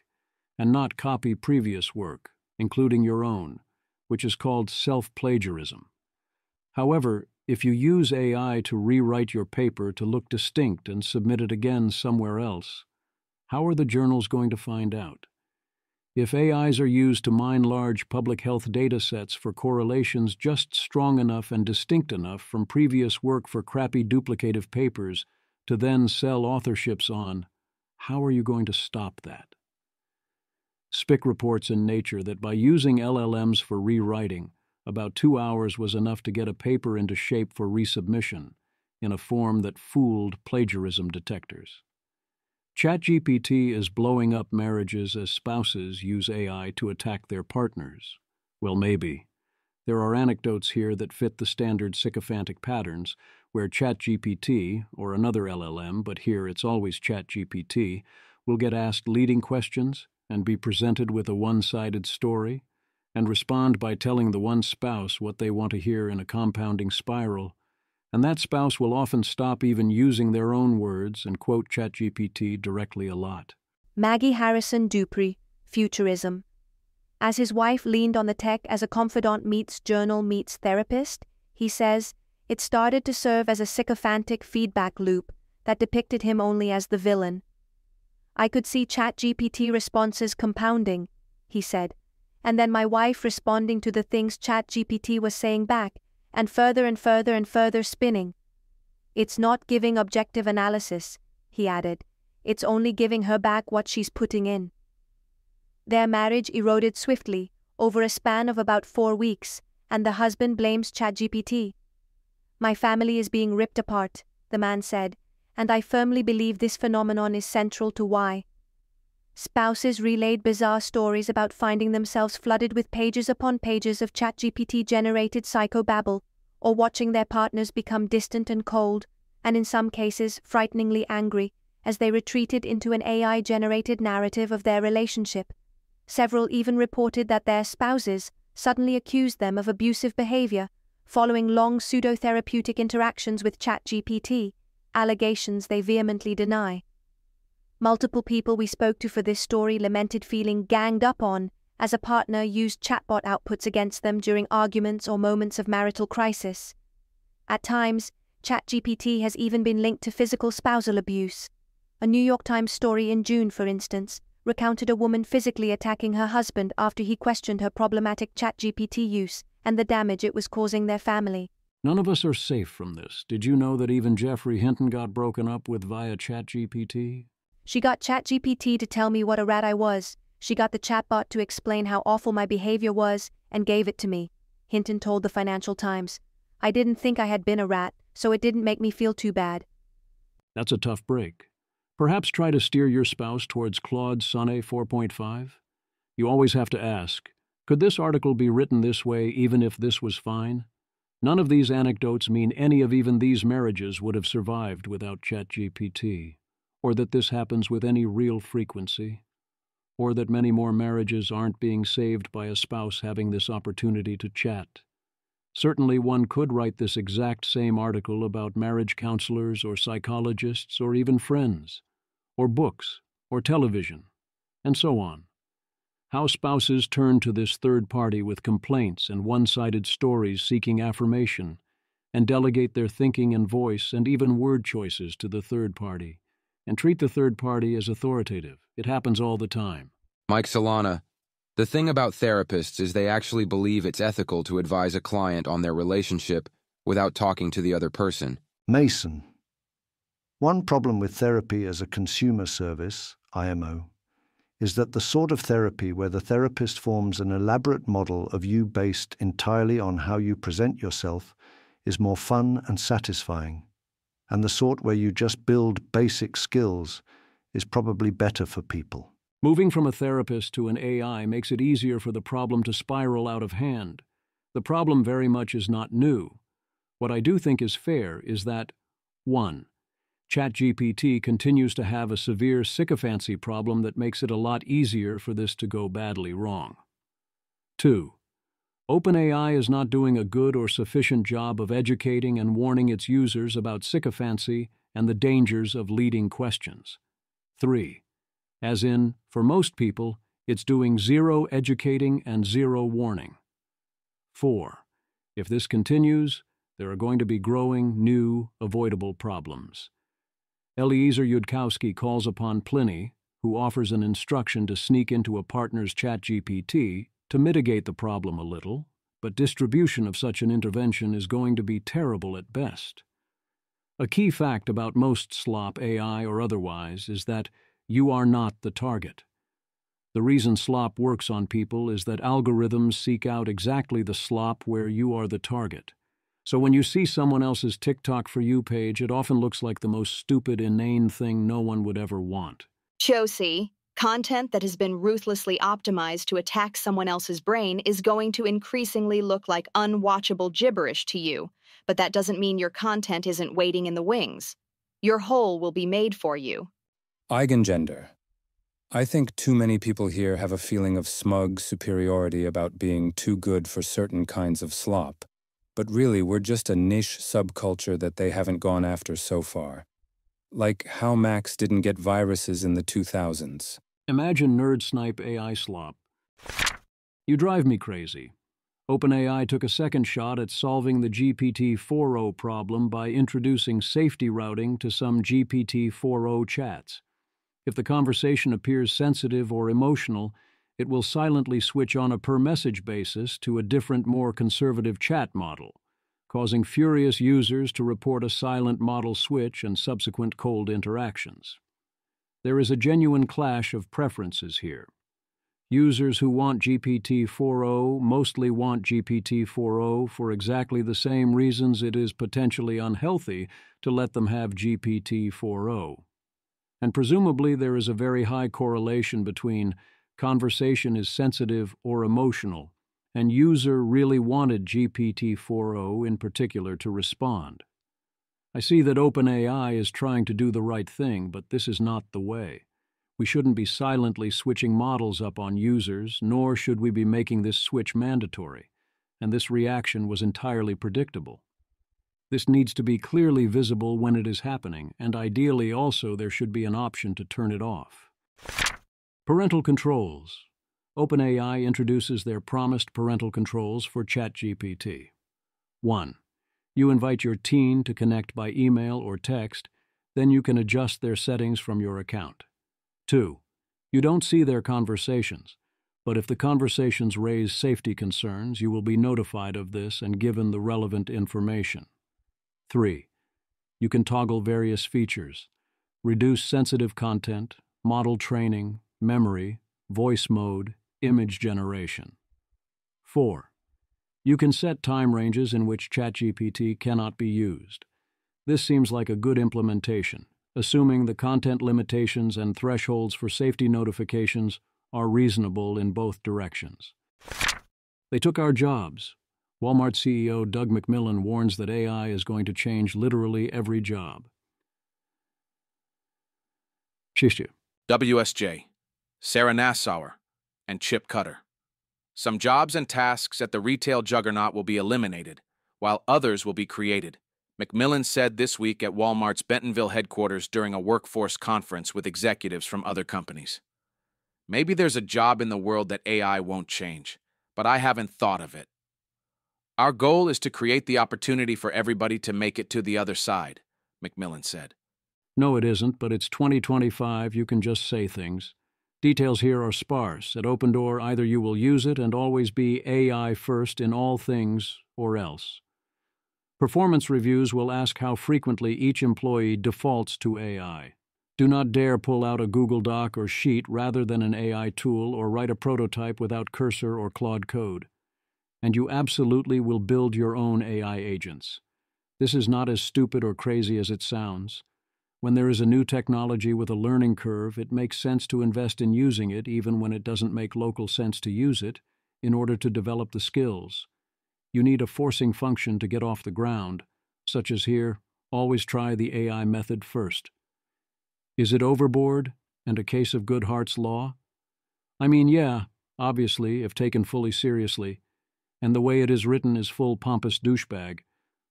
and not copy previous work, including your own, which is called self-plagiarism. However, if you use AI to rewrite your paper to look distinct and submit it again somewhere else, how are the journals going to find out? If AIs are used to mine large public health data sets for correlations just strong enough and distinct enough from previous work for crappy duplicative papers to then sell authorships on, how are you going to stop that? Spic reports in Nature that by using LLMs for rewriting, about 2 hours was enough to get a paper into shape for resubmission in a form that fooled plagiarism detectors. ChatGPT is blowing up marriages as spouses use AI to attack their partners. Well, maybe. There are anecdotes here that fit the standard sycophantic patterns, where ChatGPT, or another LLM, but here it's always ChatGPT, will get asked leading questions and be presented with a one-sided story, and respond by telling the one spouse what they want to hear in a compounding spiral, and that spouse will often stop even using their own words and quote ChatGPT directly a lot. Maggie Harrison Dupree, Futurism. As his wife leaned on the tech as a confidant meets journal meets therapist, he says, it started to serve as a sycophantic feedback loop that depicted him only as the villain. I could see ChatGPT responses compounding, he said, and then my wife responding to the things ChatGPT was saying back, and further and further and further spinning. It's not giving objective analysis, he added. It's only giving her back what she's putting in. Their marriage eroded swiftly, over a span of about 4 weeks, and the husband blames ChatGPT. My family is being ripped apart, the man said, and I firmly believe this phenomenon is central to why. Spouses relayed bizarre stories about finding themselves flooded with pages upon pages of ChatGPT-generated psychobabble, or watching their partners become distant and cold, and in some cases frighteningly angry, as they retreated into an AI-generated narrative of their relationship. Several even reported that their spouses suddenly accused them of abusive behavior, following long pseudo-therapeutic interactions with ChatGPT, allegations they vehemently deny. Multiple people we spoke to for this story lamented feeling ganged up on as a partner used chatbot outputs against them during arguments or moments of marital crisis. At times, ChatGPT has even been linked to physical spousal abuse. A New York Times story in June, for instance, recounted a woman physically attacking her husband after he questioned her problematic ChatGPT use and the damage it was causing their family. None of us are safe from this. Did you know that even Jeffrey Hinton got broken up with via ChatGPT? She got ChatGPT to tell me what a rat I was. She got the chatbot to explain how awful my behavior was and gave it to me, Hinton told the Financial Times. I didn't think I had been a rat, so it didn't make me feel too bad. That's a tough break. Perhaps try to steer your spouse towards Claude Sonnet 4.5. You always have to ask, could this article be written this way even if this was fine? None of these anecdotes mean any of even these marriages would have survived without ChatGPT, or that this happens with any real frequency, or that many more marriages aren't being saved by a spouse having this opportunity to chat. Certainly one could write this exact same article about marriage counselors or psychologists or even friends, or books, or television, and so on. How spouses turn to this third party with complaints and one-sided stories seeking affirmation, and delegate their thinking and voice and even word choices to the third party, and treat the third party as authoritative. It happens all the time. Mike Solana, the thing about therapists is they actually believe it's ethical to advise a client on their relationship without talking to the other person. Mason. One problem with therapy as a consumer service, IMO, is that the sort of therapy where the therapist forms an elaborate model of you based entirely on how you present yourself is more fun and satisfying, and the sort where you just build basic skills is probably better for people. Moving from a therapist to an AI makes it easier for the problem to spiral out of hand. The problem very much is not new. What I do think is fair is that 1. ChatGPT continues to have a severe sycophancy problem that makes it a lot easier for this to go badly wrong. 2. OpenAI is not doing a good or sufficient job of educating and warning its users about sycophancy and the dangers of leading questions. 3. As in, for most people, it's doing zero educating and zero warning. 4. If this continues, there are going to be growing, new, avoidable problems. Eliezer Yudkowsky calls upon Pliny, who offers an instruction to sneak into a partner's ChatGPT, to mitigate the problem a little, but distribution of such an intervention is going to be terrible at best. A key fact about most slop, AI or otherwise, is that you are not the target. The reason slop works on people is that algorithms seek out exactly the slop where you are the target. So when you see someone else's TikTok For You page, it often looks like the most stupid, inane thing no one would ever want. Josie, content that has been ruthlessly optimized to attack someone else's brain is going to increasingly look like unwatchable gibberish to you, but that doesn't mean your content isn't waiting in the wings. Your hole will be made for you. Eigengender. I think too many people here have a feeling of smug superiority about being too good for certain kinds of slop. But really, we're just a niche subculture that they haven't gone after so far. Like how Macs didn't get viruses in the 2000s. Imagine nerd snipe AI slop. You drive me crazy. OpenAI took a second shot at solving the GPT-4o problem by introducing safety routing to some GPT-4o chats. If the conversation appears sensitive or emotional, it will silently switch on a per-message basis to a different, more conservative chat model, causing furious users to report a silent model switch and subsequent cold interactions. There is a genuine clash of preferences here. Users who want GPT-4o mostly want GPT-4o for exactly the same reasons it is potentially unhealthy to let them have GPT-4o. And presumably there is a very high correlation between conversation is sensitive or emotional, and user really wanted GPT-4o in particular to respond. I see that OpenAI is trying to do the right thing, but this is not the way. We shouldn't be silently switching models up on users, nor should we be making this switch mandatory, and this reaction was entirely predictable. This needs to be clearly visible when it is happening, and ideally also there should be an option to turn it off. Parental controls. OpenAI introduces their promised parental controls for ChatGPT. 1. You invite your teen to connect by email or text, then you can adjust their settings from your account. 2. You don't see their conversations, but if the conversations raise safety concerns, you will be notified of this and given the relevant information. 3. You can toggle various features, reduce sensitive content, model training, memory, voice mode, image generation. 4. You can set time ranges in which ChatGPT cannot be used. This seems like a good implementation, assuming the content limitations and thresholds for safety notifications are reasonable in both directions. They took our jobs. Walmart CEO Doug McMillon warns that AI is going to change literally every job. Shishya. WSJ, Sarah Nassauer, and Chip Cutter. Some jobs and tasks at the retail juggernaut will be eliminated, while others will be created, McMillon said this week at Walmart's Bentonville headquarters during a workforce conference with executives from other companies. Maybe there's a job in the world that AI won't change, but I haven't thought of it. Our goal is to create the opportunity for everybody to make it to the other side, McMillon said. No, it isn't, but it's 2025. You can just say things. Details here are sparse. At Open Door, either you will use it and always be AI first in all things, or else. Performance reviews will ask how frequently each employee defaults to AI. Do not dare pull out a Google Doc or Sheet rather than an AI tool or write a prototype without Cursor or Claude Code. And you absolutely will build your own AI agents. This is not as stupid or crazy as it sounds. When there is a new technology with a learning curve, it makes sense to invest in using it even when it doesn't make local sense to use it, in order to develop the skills. You need a forcing function to get off the ground, such as here, always try the AI method first. Is it overboard and a case of Goodhart's law? I mean, yeah, obviously, if taken fully seriously, and the way it is written is full pompous douchebag,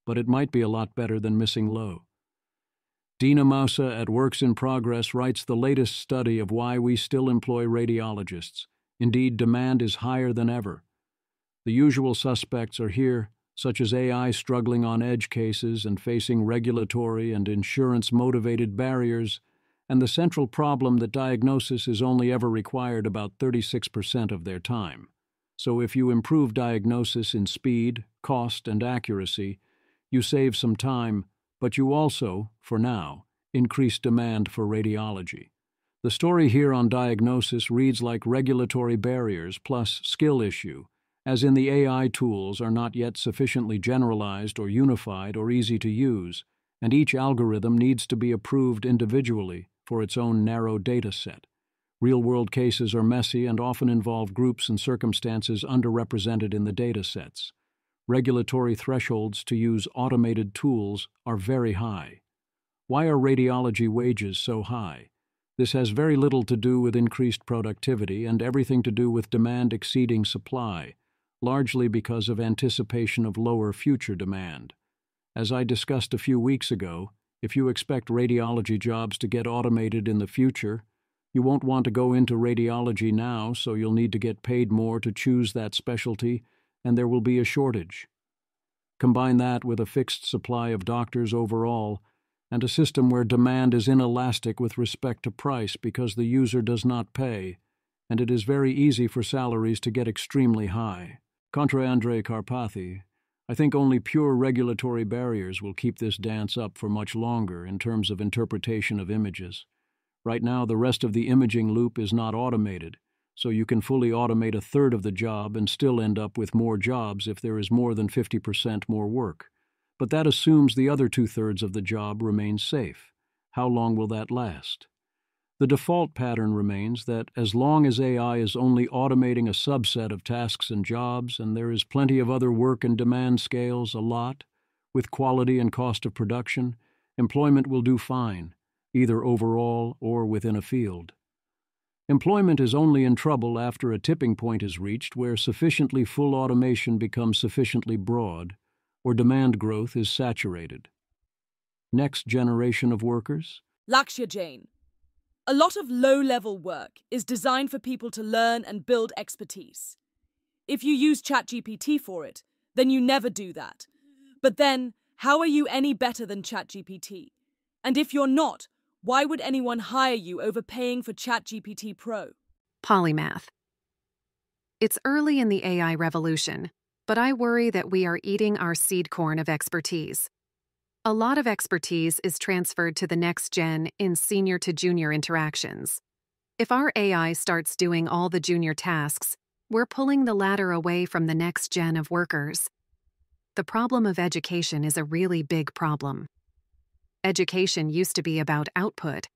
but it might be a lot better than missing low. Dina Mausa at Works in Progress writes the latest study of why we still employ radiologists. Indeed, demand is higher than ever. The usual suspects are here, such as AI struggling on edge cases and facing regulatory and insurance-motivated barriers, and the central problem that diagnosis is only ever required about 36% of their time. So if you improve diagnosis in speed, cost, and accuracy, you save some time, but you also, for now, increase demand for radiology. The story here on diagnosis reads like regulatory barriers plus skill issue, as in the AI tools are not yet sufficiently generalized or unified or easy to use, and each algorithm needs to be approved individually for its own narrow data set. Real-world cases are messy and often involve groups and circumstances underrepresented in the data sets. Regulatory thresholds to use automated tools are very high. Why are radiology wages so high? This has very little to do with increased productivity and everything to do with demand exceeding supply, largely because of anticipation of lower future demand. As I discussed a few weeks ago, if you expect radiology jobs to get automated in the future, you won't want to go into radiology now, so you'll need to get paid more to choose that specialty, and there will be a shortage. Combine that with a fixed supply of doctors overall, and a system where demand is inelastic with respect to price because the user does not pay, and it is very easy for salaries to get extremely high. Contra Andrei Karpathy, I think only pure regulatory barriers will keep this dance up for much longer in terms of interpretation of images. Right now, the rest of the imaging loop is not automated, so you can fully automate a third of the job and still end up with more jobs if there is more than 50% more work. But that assumes the other two-thirds of the job remains safe. How long will that last? The default pattern remains that as long as AI is only automating a subset of tasks and jobs, and there is plenty of other work and demand scales, a lot, with quality and cost of production, employment will do fine, either overall or within a field. Employment is only in trouble after a tipping point is reached where sufficiently full automation becomes sufficiently broad, or demand growth is saturated. Next generation of workers? Lakshya Jain. A lot of low-level work is designed for people to learn and build expertise. If you use ChatGPT for it, then you never do that. But then, how are you any better than ChatGPT? And if you're not, why would anyone hire you over paying for ChatGPT Pro? Polymath. It's early in the AI revolution, but I worry that we are eating our seed corn of expertise. A lot of expertise is transferred to the next gen in senior to junior interactions. If our AI starts doing all the junior tasks, we're pulling the ladder away from the next gen of workers. The problem of education is a really big problem. Education used to be about output.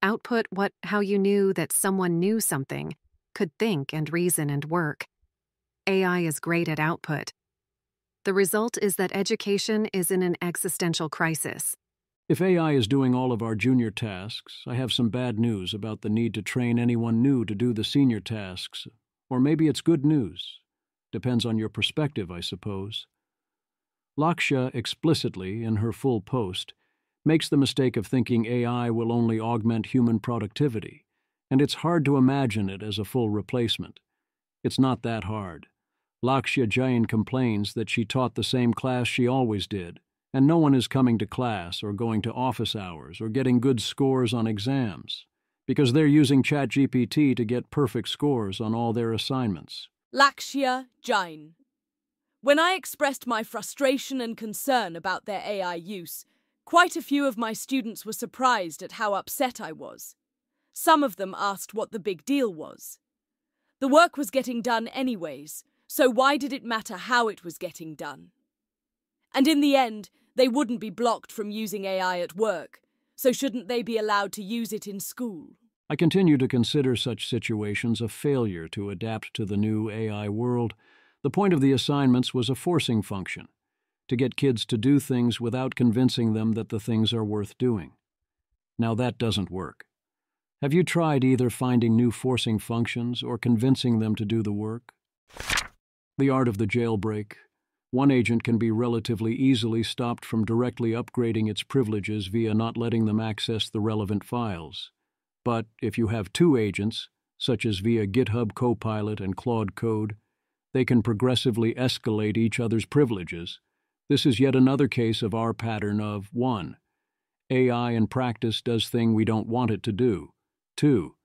Output how you knew that someone knew something, could think and reason and work. AI is great at output. The result is that education is in an existential crisis. If AI is doing all of our junior tasks, I have some bad news about the need to train anyone new to do the senior tasks. Or maybe it's good news. Depends on your perspective, I suppose. Lakshya explicitly, in her full post, makes the mistake of thinking AI will only augment human productivity, and it's hard to imagine it as a full replacement. It's not that hard. Lakshya Jain complains that she taught the same class she always did, and no one is coming to class or going to office hours or getting good scores on exams, because they're using ChatGPT to get perfect scores on all their assignments. Lakshya Jain. When I expressed my frustration and concern about their AI use, quite a few of my students were surprised at how upset I was. Some of them asked what the big deal was. The work was getting done anyways, so why did it matter how it was getting done? And in the end, they wouldn't be blocked from using AI at work, so shouldn't they be allowed to use it in school? I continue to consider such situations a failure to adapt to the new AI world. The point of the assignments was a forcing function, to get kids to do things without convincing them that the things are worth doing. Now that doesn't work. Have you tried either finding new forcing functions or convincing them to do the work? The art of the jailbreak. One agent can be relatively easily stopped from directly upgrading its privileges via not letting them access the relevant files. But if you have two agents, such as via GitHub Copilot and Claude Code, they can progressively escalate each other's privileges. This is yet another case of our pattern of 1. AI in practice does thing we don't want it to do. 2.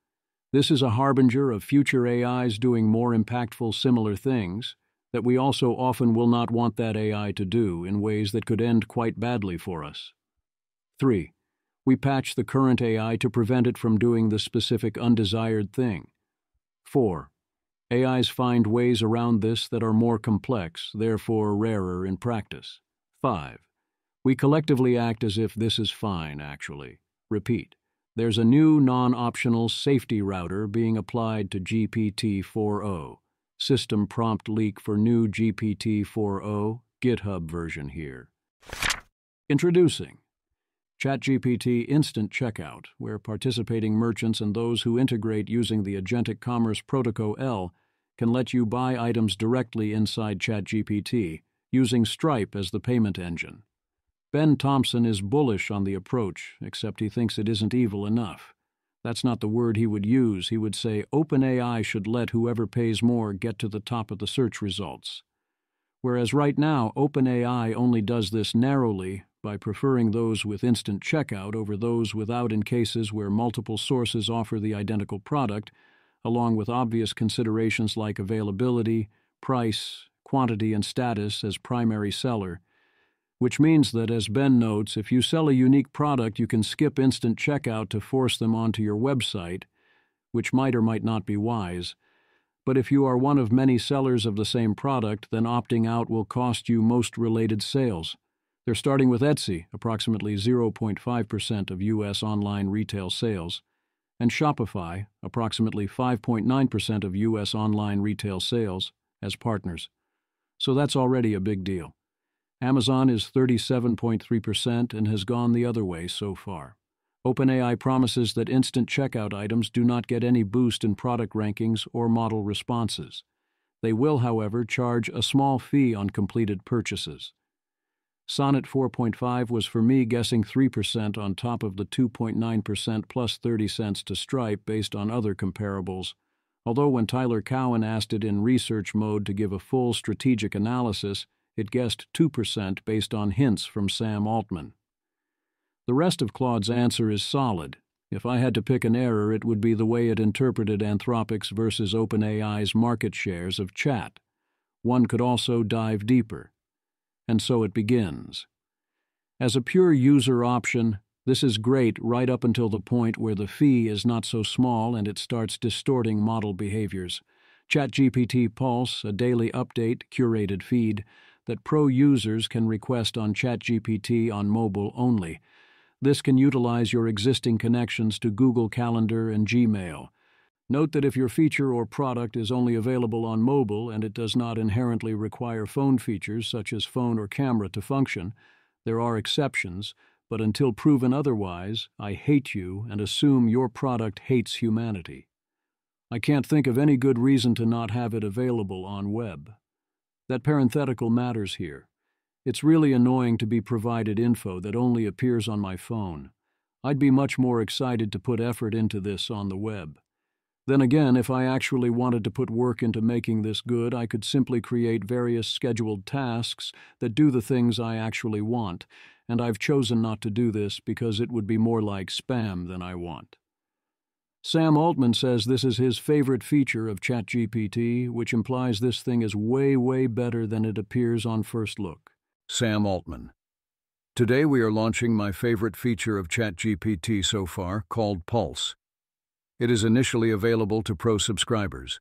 This is a harbinger of future AIs doing more impactful similar things that we also often will not want that AI to do in ways that could end quite badly for us. 3. We patch the current AI to prevent it from doing the specific undesired thing. 4. AIs find ways around this that are more complex, therefore rarer in practice. 5. We collectively act as if this is fine, actually. Repeat. There's a new non-optional safety router being applied to GPT-4o. System prompt leak for new GPT-4o, GitHub version here. Introducing ChatGPT Instant Checkout, where participating merchants and those who integrate using the Agentic Commerce Protocol L can let you buy items directly inside ChatGPT, using Stripe as the payment engine. Ben Thompson is bullish on the approach, except he thinks it isn't evil enough. That's not the word he would use. He would say OpenAI should let whoever pays more get to the top of the search results. Whereas right now, OpenAI only does this narrowly by preferring those with instant checkout over those without in cases where multiple sources offer the identical product, along with obvious considerations like availability, price, quantity, and status as primary seller, which means that, as Ben notes, if you sell a unique product, you can skip instant checkout to force them onto your website, which might or might not be wise. But if you are one of many sellers of the same product, then opting out will cost you most related sales. They're starting with Etsy, approximately 0.5% of U.S. online retail sales, and Shopify, approximately 5.9% of U.S. online retail sales, as partners. So that's already a big deal. Amazon is 37.3% and has gone the other way so far. OpenAI promises that instant checkout items do not get any boost in product rankings or model responses. They will, however, charge a small fee on completed purchases. Sonnet 4.5 was for me guessing 3% on top of the 2.9% plus 30 cents to Stripe based on other comparables, although when Tyler Cowen asked it in research mode to give a full strategic analysis, it guessed 2% based on hints from Sam Altman. The rest of Claude's answer is solid. If I had to pick an error, it would be the way it interpreted Anthropic's versus OpenAI's market shares of chat. One could also dive deeper. And so it begins. As a pure user option, this is great right up until the point where the fee is not so small and it starts distorting model behaviors. ChatGPT Pulse, a daily update, curated feed, that pro users can request on ChatGPT on mobile only. This can utilize your existing connections to Google Calendar and Gmail. Note that if your feature or product is only available on mobile and it does not inherently require phone features such as phone or camera to function, there are exceptions, but until proven otherwise, I hate you and assume your product hates humanity. I can't think of any good reason to not have it available on web. That parenthetical matters here. It's really annoying to be provided info that only appears on my phone. I'd be much more excited to put effort into this on the web. Then again, if I actually wanted to put work into making this good, I could simply create various scheduled tasks that do the things I actually want, and I've chosen not to do this because it would be more like spam than I want. Sam Altman says this is his favorite feature of ChatGPT, which implies this thing is way, way better than it appears on first look. Sam Altman. Today we are launching my favorite feature of ChatGPT so far, called Pulse. It is initially available to Pro subscribers.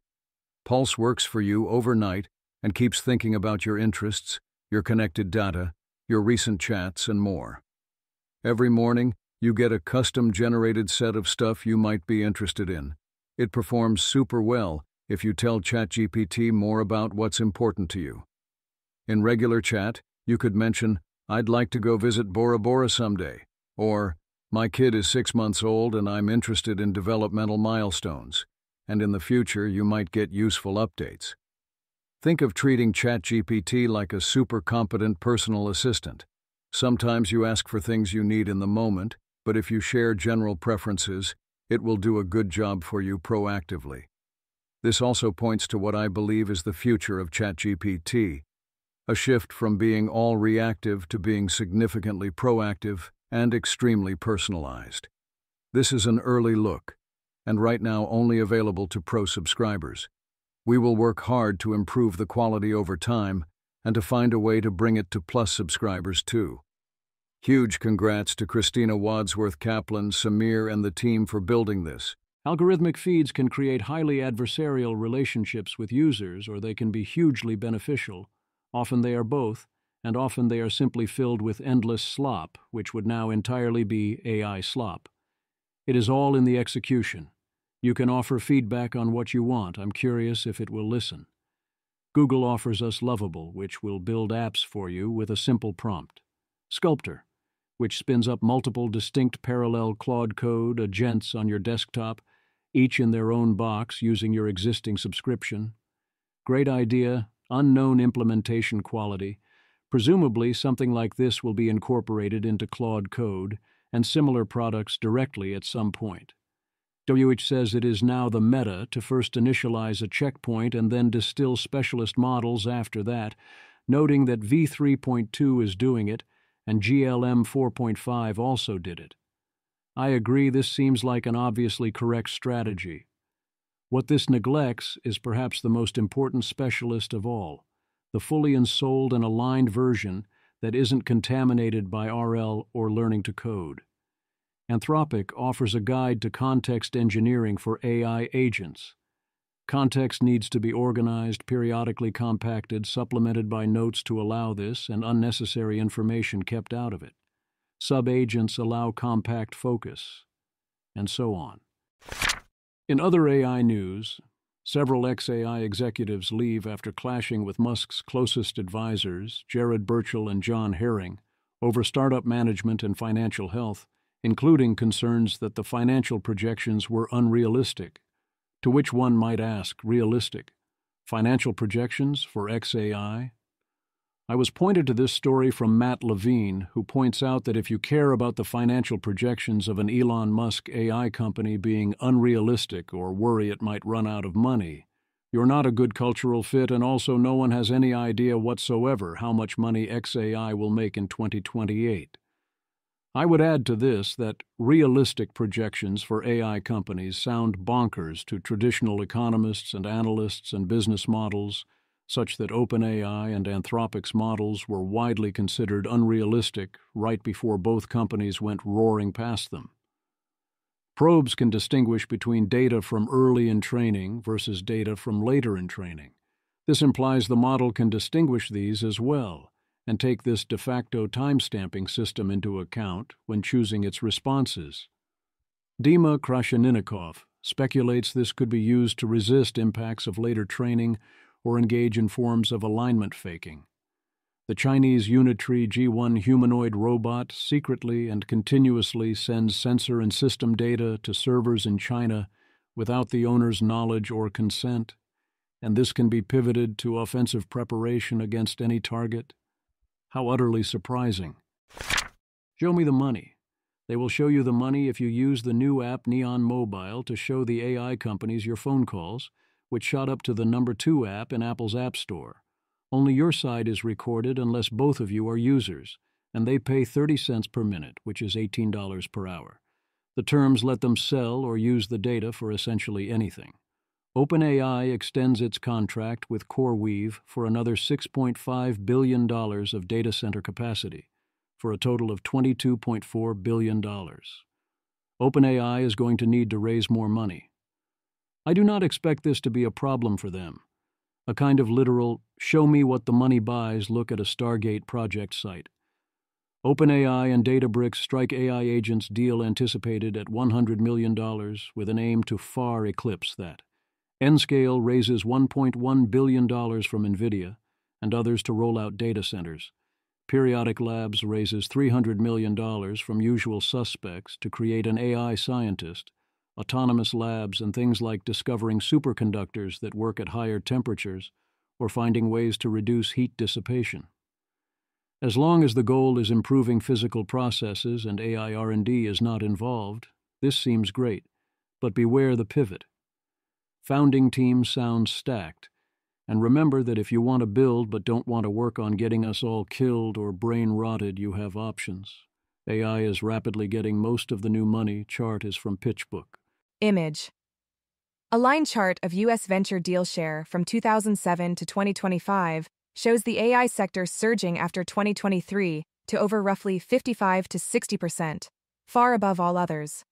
Pulse works for you overnight and keeps thinking about your interests, your connected data, your recent chats, and more. Every morning, you get a custom-generated set of stuff you might be interested in. It performs super well if you tell ChatGPT more about what's important to you. In regular chat, you could mention, "I'd like to go visit Bora Bora someday," or "My kid is 6 months old and I'm interested in developmental milestones," and in the future you might get useful updates. Think of treating ChatGPT like a super competent personal assistant. Sometimes you ask for things you need in the moment, but if you share general preferences, it will do a good job for you proactively. This also points to what I believe is the future of ChatGPT, a shift from being all reactive to being significantly proactive and extremely personalized. This is an early look, and right now only available to Pro subscribers. We will work hard to improve the quality over time and to find a way to bring it to Plus subscribers too. Huge congrats to Christina Wadsworth Kaplan, Samir, and the team for building this. Algorithmic feeds can create highly adversarial relationships with users, or they can be hugely beneficial. Often they are both, and often they are simply filled with endless slop, which would now entirely be AI slop. It is all in the execution. You can offer feedback on what you want. I'm curious if it will listen. Google offers us Lovable, which will build apps for you with a simple prompt. Sculptor, which spins up multiple distinct parallel Claude Code agents on your desktop, each in their own box using your existing subscription. Great idea, unknown implementation quality. Presumably, something like this will be incorporated into Claude Code and similar products directly at some point. WH says it is now the meta to first initialize a checkpoint and then distill specialist models after that, noting that v3.2 is doing it and GLM 4.5 also did it. I agree this seems like an obviously correct strategy. What this neglects is perhaps the most important specialist of all, the fully ensouled and aligned version that isn't contaminated by RL or learning to code. Anthropic offers a guide to context engineering for AI agents. Context needs to be organized, periodically compacted, supplemented by notes to allow this, and unnecessary information kept out of it. Sub-agents allow compact focus, and so on. In other AI news, several ex-AI executives leave after clashing with Musk's closest advisors, Jared Birchall and John Herring, over startup management and financial health, including concerns that the financial projections were unrealistic. To which one might ask, realistic? Financial projections for ex-AI? I was pointed to this story from Matt Levine, who points out that if you care about the financial projections of an Elon Musk AI company being unrealistic or worry it might run out of money, you're not a good cultural fit, and also no one has any idea whatsoever how much money XAI will make in 2028. I would add to this that realistic projections for AI companies sound bonkers to traditional economists and analysts and business models, such that OpenAI and Anthropic's models were widely considered unrealistic right before both companies went roaring past them. Probes can distinguish between data from early in training versus data from later in training. This implies the model can distinguish these as well, and take this de facto timestamping system into account when choosing its responses. Dima Krasheninnikov speculates this could be used to resist impacts of later training or engage in forms of alignment faking. The Chinese Unitree G1 humanoid robot secretly and continuously sends sensor and system data to servers in China without the owner's knowledge or consent, and this can be pivoted to offensive preparation against any target. How utterly surprising. Show me the money. They will show you the money if you use the new app Neon Mobile to show the AI companies your phone calls, which shot up to the number 2 app in Apple's App Store. Only your side is recorded unless both of you are users, and they pay 30 cents per minute, which is $18 per hour. The terms let them sell or use the data for essentially anything. OpenAI extends its contract with CoreWeave for another $6.5 billion of data center capacity, for a total of $22.4 billion. OpenAI is going to need to raise more money. I do not expect this to be a problem for them. A kind of literal, show me what the money buys look at a Stargate project site. OpenAI and Databricks strike AI agents deal anticipated at $100 million with an aim to far eclipse that. Nscale raises $1.1 billion from NVIDIA and others to roll out data centers. Periodic Labs raises $300 million from usual suspects to create an AI scientist, autonomous labs, and things like discovering superconductors that work at higher temperatures or finding ways to reduce heat dissipation. As long as the goal is improving physical processes and AI R&D is not involved, this seems great, but beware the pivot. Founding team sounds stacked, and remember that if you want to build but don't want to work on getting us all killed or brain-rotted, you have options. AI is rapidly getting most of the new money. Chart is from PitchBook. Image. A line chart of U.S. venture deal share from 2007 to 2025 shows the AI sector surging after 2023 to over roughly 55 to 60%, far above all others.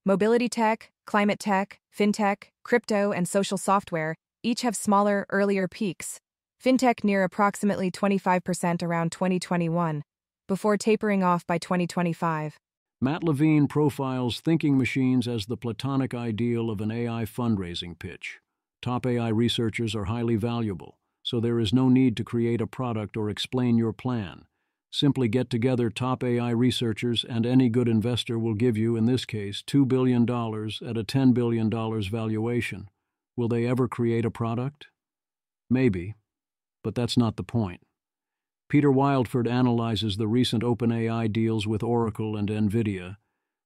Mobility tech, climate tech, fintech, crypto, and social software each have smaller, earlier peaks. Fintech near approximately 25% around 2021, before tapering off by 2025. Matt Levine profiles thinking machines as the platonic ideal of an AI fundraising pitch. Top AI researchers are highly valuable, so there is no need to create a product or explain your plan. Simply get together top AI researchers and any good investor will give you, in this case, $2 billion at a $10 billion valuation. Will they ever create a product? Maybe, but that's not the point. Peter Wildford analyzes the recent OpenAI deals with Oracle and NVIDIA,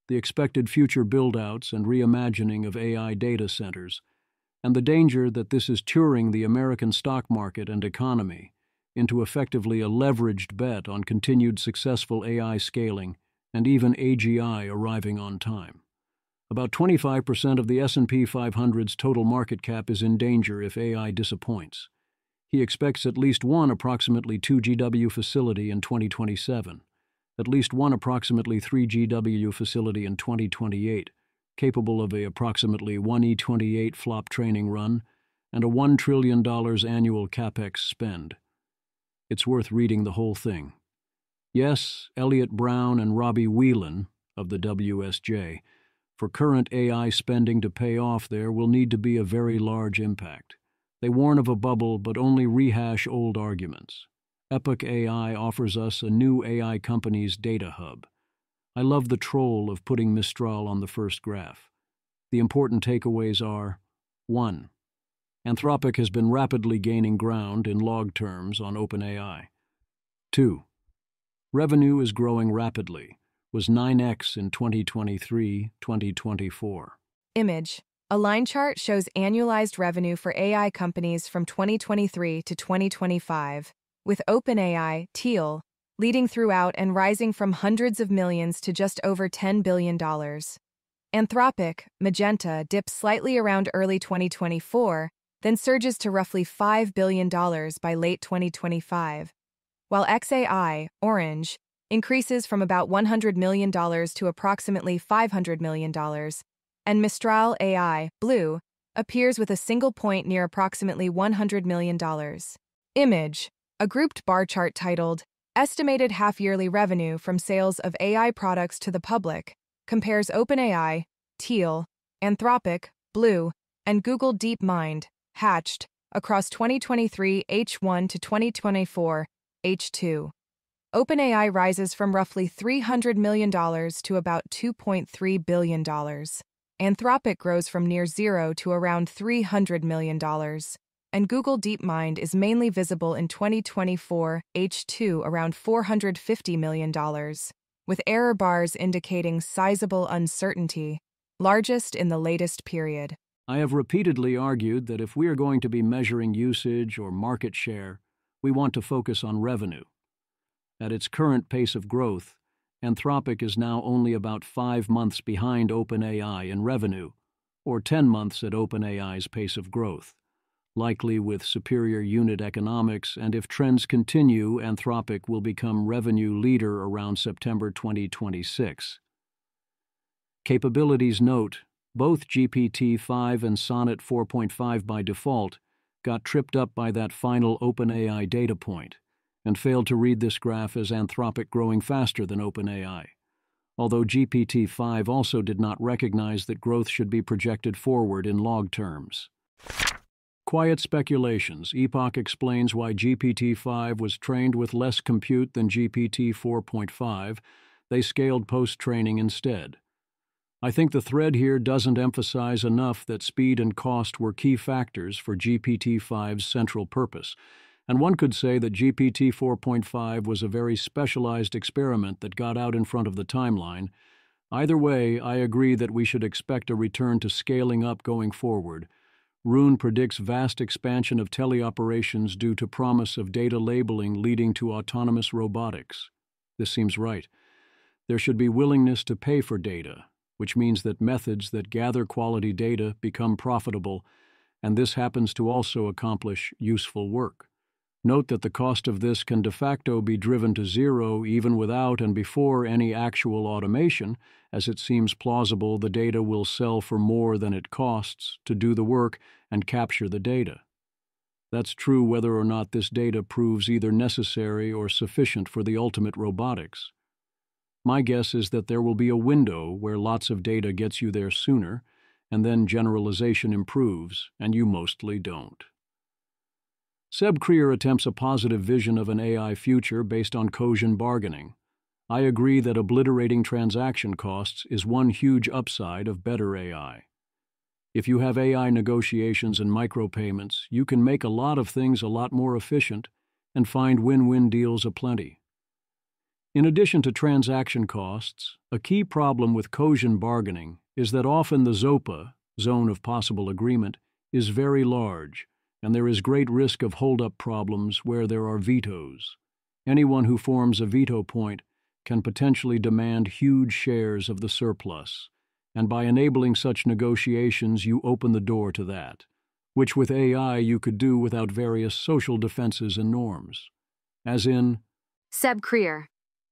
the expected future build-outs and reimagining of AI data centers, and the danger that this is touring the American stock market and economy into effectively a leveraged bet on continued successful AI scaling and even AGI arriving on time. About 25% of the S&P 500's total market cap is in danger if AI disappoints. He expects at least one approximately 2 GW facility in 2027, at least one approximately 3 GW facility in 2028, capable of a approximately 1 E28 flop training run, and a $1 trillion annual capex spend. It's worth reading the whole thing. Yes, Elliott Brown and Robbie Whelan, of the WSJ, for current AI spending to pay off there will need to be a very large impact. They warn of a bubble but only rehash old arguments. Epoch AI offers us a new AI company's data hub. I love the troll of putting Mistral on the first graph. The important takeaways are: 1. Anthropic has been rapidly gaining ground in log terms on OpenAI. 2. Revenue is growing rapidly, was 9x in 2023-2024. Image. A line chart shows annualized revenue for AI companies from 2023 to 2025, with OpenAI, Teal, leading throughout and rising from hundreds of millions to just over $10 billion. Anthropic, Magenta, dips slightly around early 2024, then surges to roughly $5 billion by late 2025, while xAI, Orange, increases from about $100 million to approximately $500 million, and Mistral AI, Blue, appears with a single point near approximately $100 million. Image. A grouped bar chart titled, Estimated Half-Yearly Revenue from Sales of AI Products to the Public, compares OpenAI, Teal, Anthropic, Blue, and Google DeepMind, Hatched, across 2023 H1 to 2024 H2. OpenAI rises from roughly $300 million to about $2.3 billion. Anthropic grows from near zero to around $300 million, and Google DeepMind is mainly visible in 2024 H2 around $450 million, with error bars indicating sizable uncertainty, largest in the latest period. I have repeatedly argued that if we are going to be measuring usage or market share, we want to focus on revenue. At its current pace of growth, Anthropic is now only about 5 months behind OpenAI in revenue, or 10 months at OpenAI's pace of growth, likely with superior unit economics, and if trends continue, Anthropic will become revenue leader around September 2026. Capabilities note, both GPT-5 and Sonnet 4.5 by default got tripped up by that final OpenAI data point, and failed to read this graph as Anthropic growing faster than OpenAI, although GPT-5 also did not recognize that growth should be projected forward in log terms. Quiet speculations. Epoch explains why GPT-5 was trained with less compute than GPT-4.5. They scaled post-training instead. I think the thread here doesn't emphasize enough that speed and cost were key factors for GPT-5's central purpose, and one could say that GPT 4.5 was a very specialized experiment that got out in front of the timeline. Either way, I agree that we should expect a return to scaling up going forward. Rune predicts vast expansion of teleoperations due to promise of data labeling leading to autonomous robotics. This seems right. There should be willingness to pay for data, which means that methods that gather quality data become profitable, and this happens to also accomplish useful work. Note that the cost of this can de facto be driven to zero even without and before any actual automation, as it seems plausible the data will sell for more than it costs to do the work and capture the data. That's true whether or not this data proves either necessary or sufficient for the ultimate robotics. My guess is that there will be a window where lots of data gets you there sooner, and then generalization improves, and you mostly don't. Seb Krier attempts a positive vision of an AI future based on Gaussian bargaining. I agree that obliterating transaction costs is one huge upside of better AI. If you have AI negotiations and micropayments, you can make a lot of things a lot more efficient and find win-win deals aplenty. In addition to transaction costs, a key problem with Gaussian bargaining is that often the ZOPA, zone of possible agreement, is very large, and there is great risk of hold-up problems where there are vetoes. Anyone who forms a veto point can potentially demand huge shares of the surplus, and by enabling such negotiations you open the door to that, which with AI you could do without various social defenses and norms. As in, Seb Krier.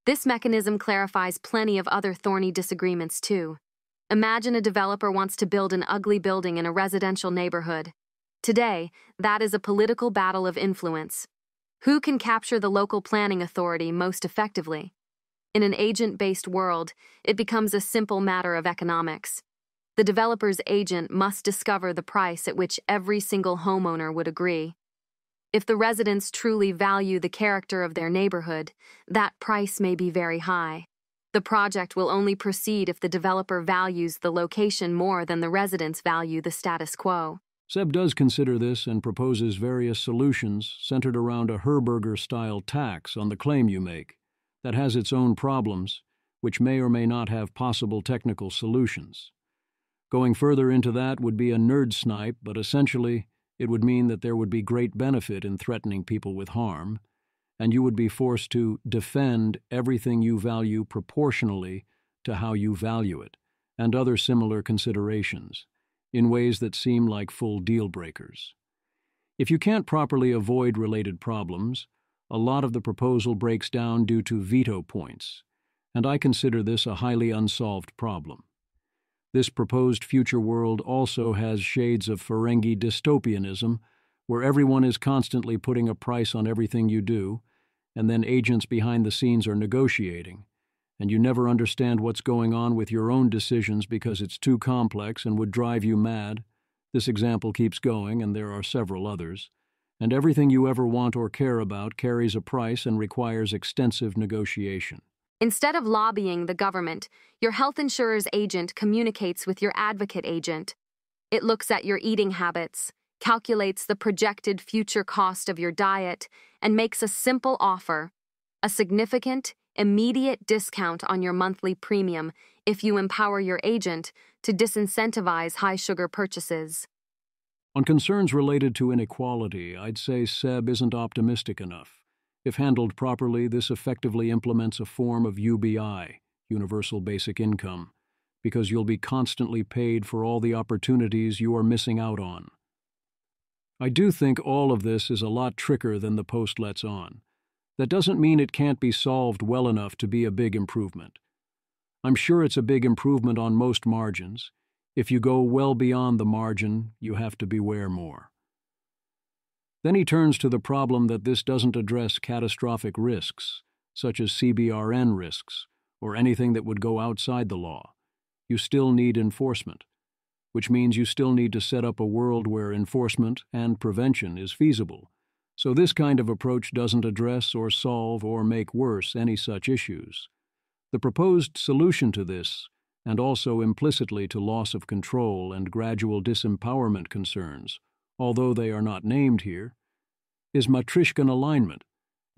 This mechanism clarifies plenty of other thorny disagreements too. Imagine a developer wants to build an ugly building in a residential neighborhood. Today, that is a political battle of influence. Who can capture the local planning authority most effectively? In an agent-based world, it becomes a simple matter of economics. The developer's agent must discover the price at which every single homeowner would agree. If the residents truly value the character of their neighborhood, that price may be very high. The project will only proceed if the developer values the location more than the residents value the status quo. Seb does consider this and proposes various solutions centered around a Herberger-style tax on the claim you make that has its own problems, which may or may not have possible technical solutions. Going further into that would be a nerd snipe, but essentially it would mean that there would be great benefit in threatening people with harm, and you would be forced to defend everything you value proportionally to how you value it, and other similar considerations, in ways that seem like full deal breakers. If you can't properly avoid related problems, a lot of the proposal breaks down due to veto points, and I consider this a highly unsolved problem. This proposed future world also has shades of Ferengi dystopianism, where everyone is constantly putting a price on everything you do, and then agents behind the scenes are negotiating, and you never understand what's going on with your own decisions because it's too complex and would drive you mad. This example keeps going, and there are several others, and everything you ever want or care about carries a price and requires extensive negotiation. Instead of lobbying the government, your health insurer's agent communicates with your advocate agent. It looks at your eating habits, calculates the projected future cost of your diet, and makes a simple offer: a significant, immediate discount on your monthly premium if you empower your agent to disincentivize high-sugar purchases. On concerns related to inequality, I'd say Seb isn't optimistic enough. If handled properly, this effectively implements a form of UBI, Universal Basic Income, because you'll be constantly paid for all the opportunities you are missing out on. I do think all of this is a lot trickier than the post lets on. That doesn't mean it can't be solved well enough to be a big improvement. I'm sure it's a big improvement on most margins. If you go well beyond the margin, you have to beware more. Then he turns to the problem that this doesn't address catastrophic risks, such as CBRN risks, or anything that would go outside the law. You still need enforcement, which means you still need to set up a world where enforcement and prevention is feasible. So this kind of approach doesn't address or solve or make worse any such issues. The proposed solution to this, and also implicitly to loss of control and gradual disempowerment concerns, although they are not named here, is Matrishkin alignment,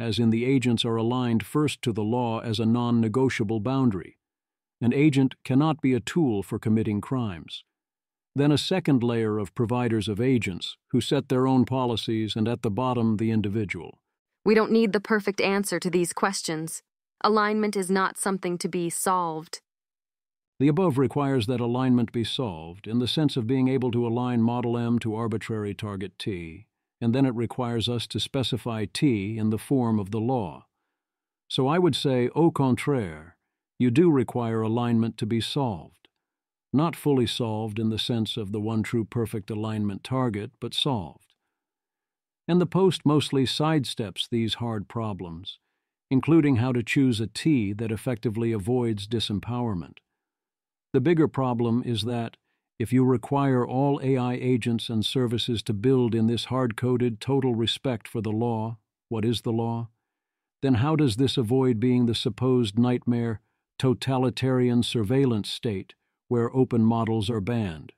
as in the agents are aligned first to the law as a non-negotiable boundary. An agent cannot be a tool for committing crimes. Then a second layer of providers of agents who set their own policies, and at the bottom the individual. We don't need the perfect answer to these questions. Alignment is not something to be solved. The above requires that alignment be solved in the sense of being able to align Model M to arbitrary target T, and then it requires us to specify T in the form of the law. So I would say, au contraire, you do require alignment to be solved. Not fully solved in the sense of the one true perfect alignment target, but solved. And the post mostly sidesteps these hard problems, including how to choose a T that effectively avoids disempowerment. The bigger problem is that if you require all AI agents and services to build in this hard-coded total respect for the law, what is the law? Then how does this avoid being the supposed nightmare totalitarian surveillance state where open models are banned?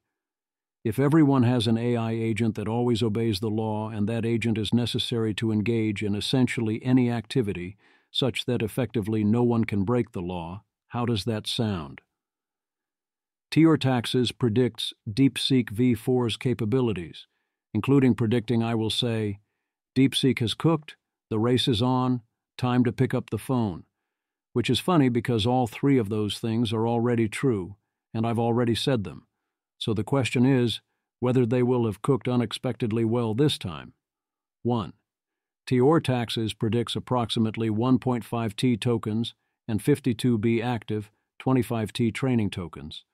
If everyone has an AI agent that always obeys the law and that agent is necessary to engage in essentially any activity such that effectively no one can break the law, how does that sound? TeorTaxes predicts DeepSeek v4's capabilities, including predicting, I will say, DeepSeek has cooked, the race is on, time to pick up the phone, which is funny because all three of those things are already true, and I've already said them. So the question is whether they will have cooked unexpectedly well this time. 1. TeorTaxes predicts approximately 1.5T tokens and 52B active 25T training tokens.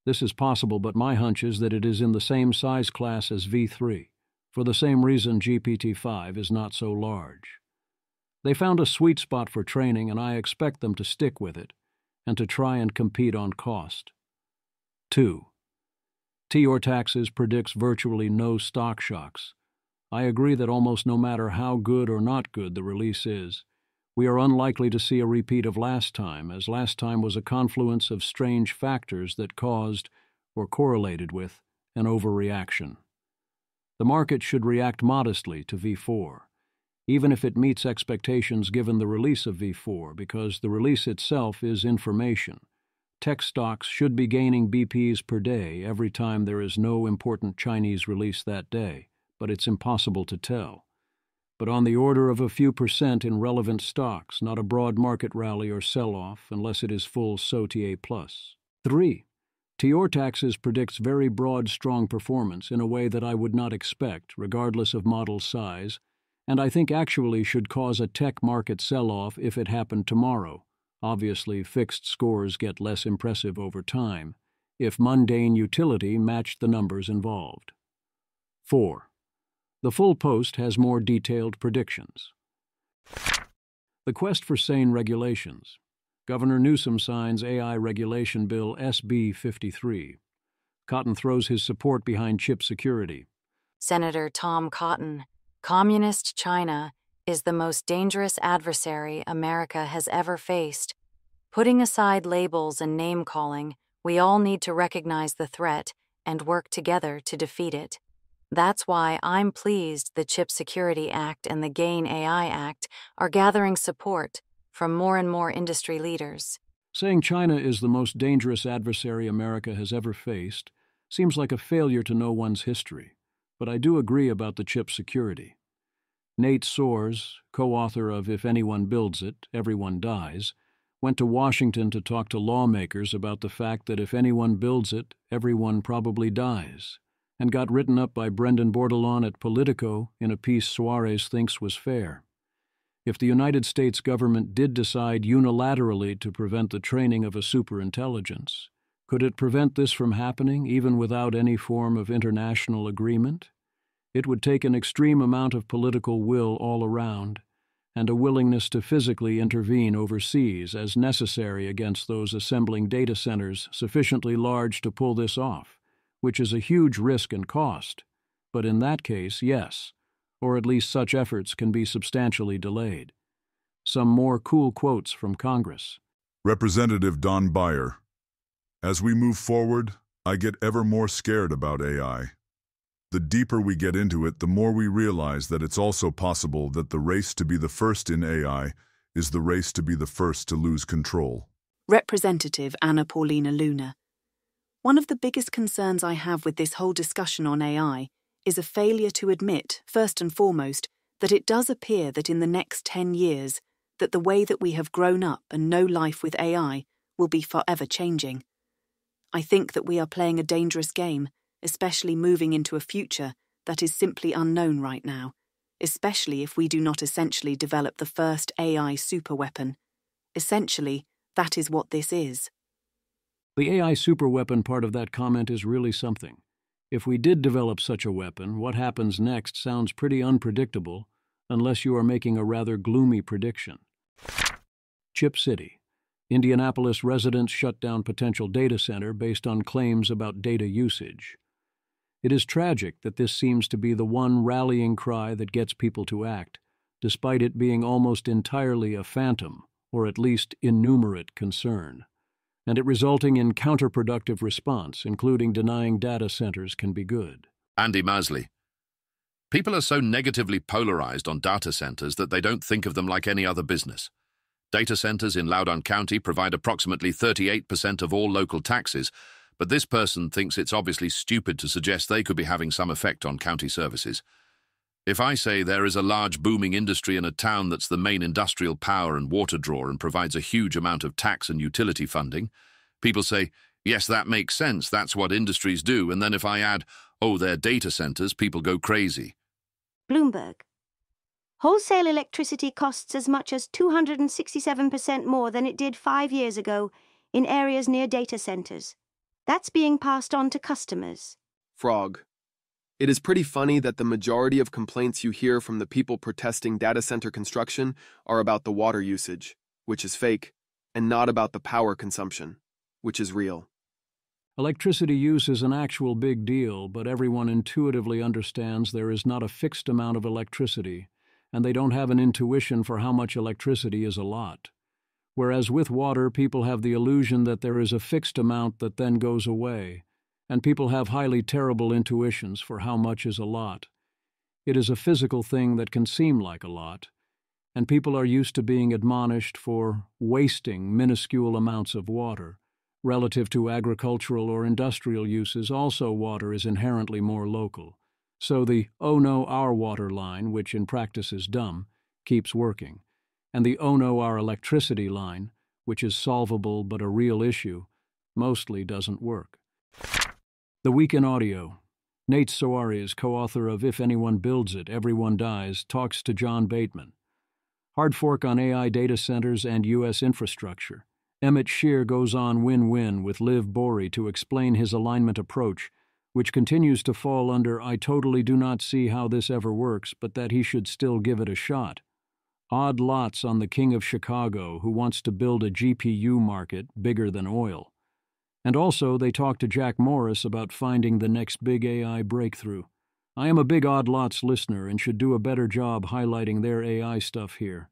This is possible, but my hunch is that it is in the same size class as V3, for the same reason GPT-5 is not so large. They found a sweet spot for training, and I expect them to stick with it, and to try and compete on cost. 2. TeorTaxes predicts virtually no stock shocks. I agree that almost no matter how good or not good the release is, we are unlikely to see a repeat of last time, as last time was a confluence of strange factors that caused, or correlated with, an overreaction. The market should react modestly to V4, even if it meets expectations given the release of V4, because the release itself is information. Tech stocks should be gaining BPs per day every time there is no important Chinese release that day, but it's impossible to tell. But on the order of a few percent in relevant stocks, not a broad market rally or sell-off unless it is full SOTA+. 3. Taxes predicts very broad, strong performance in a way that I would not expect, regardless of model size, and I think actually should cause a tech market sell-off if it happened tomorrow. Obviously, fixed scores get less impressive over time, if mundane utility matched the numbers involved. 4. The full post has more detailed predictions. The quest for sane regulations. Governor Newsom signs AI regulation bill SB 53. Cotton throws his support behind chip security. Senator Tom Cotton, Communist China is the most dangerous adversary America has ever faced. Putting aside labels and name-calling, we all need to recognize the threat and work together to defeat it. That's why I'm pleased the Chip Security Act and the GAIN AI Act are gathering support from more and more industry leaders. Saying China is the most dangerous adversary America has ever faced seems like a failure to know one's history, but I do agree about the chip security. Nate Soares, co-author of If Anyone Builds It, Everyone Dies, went to Washington to talk to lawmakers about the fact that if anyone builds it, everyone probably dies, and got written up by Brendan Bordelon at Politico in a piece Soares thinks was fair. If the United States government did decide unilaterally to prevent the training of a superintelligence, could it prevent this from happening even without any form of international agreement? It would take an extreme amount of political will all around, and a willingness to physically intervene overseas as necessary against those assembling data centers sufficiently large to pull this off, which is a huge risk and cost. But in that case, yes, or at least such efforts can be substantially delayed. Some more cool quotes from Congress. Representative Don Beyer, as we move forward, I get ever more scared about AI. The deeper we get into it, the more we realize that it's also possible that the race to be the first in AI is the race to be the first to lose control. Representative Anna Paulina Luna. One of the biggest concerns I have with this whole discussion on AI is a failure to admit, first and foremost, that it does appear that in the next 10 years, that the way that we have grown up and know life with AI will be forever changing. I think that we are playing a dangerous game, especially moving into a future that is simply unknown right now, especially if we do not essentially develop the first AI superweapon. Essentially, that is what this is. The AI superweapon part of that comment is really something. If we did develop such a weapon, what happens next sounds pretty unpredictable, unless you are making a rather gloomy prediction. Chip City. Indianapolis residents shut down potential data center based on claims about data usage. It is tragic that this seems to be the one rallying cry that gets people to act, despite it being almost entirely a phantom, or at least innumerate concern, and it resulting in counterproductive response, including denying data centers can be good. Andy Masley. People are so negatively polarized on data centers that they don't think of them like any other business. Data centers in Loudoun County provide approximately 38% of all local taxes, but this person thinks it's obviously stupid to suggest they could be having some effect on county services. If I say there is a large booming industry in a town that's the main industrial power and water draw and provides a huge amount of tax and utility funding, people say, yes, that makes sense, that's what industries do, and then if I add, oh, they're data centers, people go crazy. Bloomberg. Wholesale electricity costs as much as 267% more than it did 5 years ago in areas near data centers. That's being passed on to customers. Frog. It is pretty funny that the majority of complaints you hear from the people protesting data center construction are about the water usage, which is fake, and not about the power consumption, which is real. Electricity use is an actual big deal, but everyone intuitively understands there is not a fixed amount of electricity, and they don't have an intuition for how much electricity is a lot. Whereas with water, people have the illusion that there is a fixed amount that then goes away, and people have highly terrible intuitions for how much is a lot, It is a physical thing that can seem like a lot, and people are used to being admonished for wasting minuscule amounts of water. Relative to agricultural or industrial uses, also water is inherently more local. So the "oh no, our water" line, which in practice is dumb, keeps working, and the "oh no, our electricity" line, which is solvable but a real issue, mostly doesn't work. The Week in Audio. Nate Soares, co-author of If Anyone Builds It, Everyone Dies, talks to John Bateman. Hard Fork on AI Data Centers and U.S. Infrastructure. Emmett Shear goes on win-win with Liv Bory to explain his alignment approach, which continues to fall under "I totally do not see how this ever works, but that he should still give it a shot." Odd lots on the King of Chicago, who wants to build a GPU market bigger than oil. And also, they talk to Jack Morris about finding the next big AI breakthrough. I am a big Odd Lots listener and should do a better job highlighting their AI stuff here.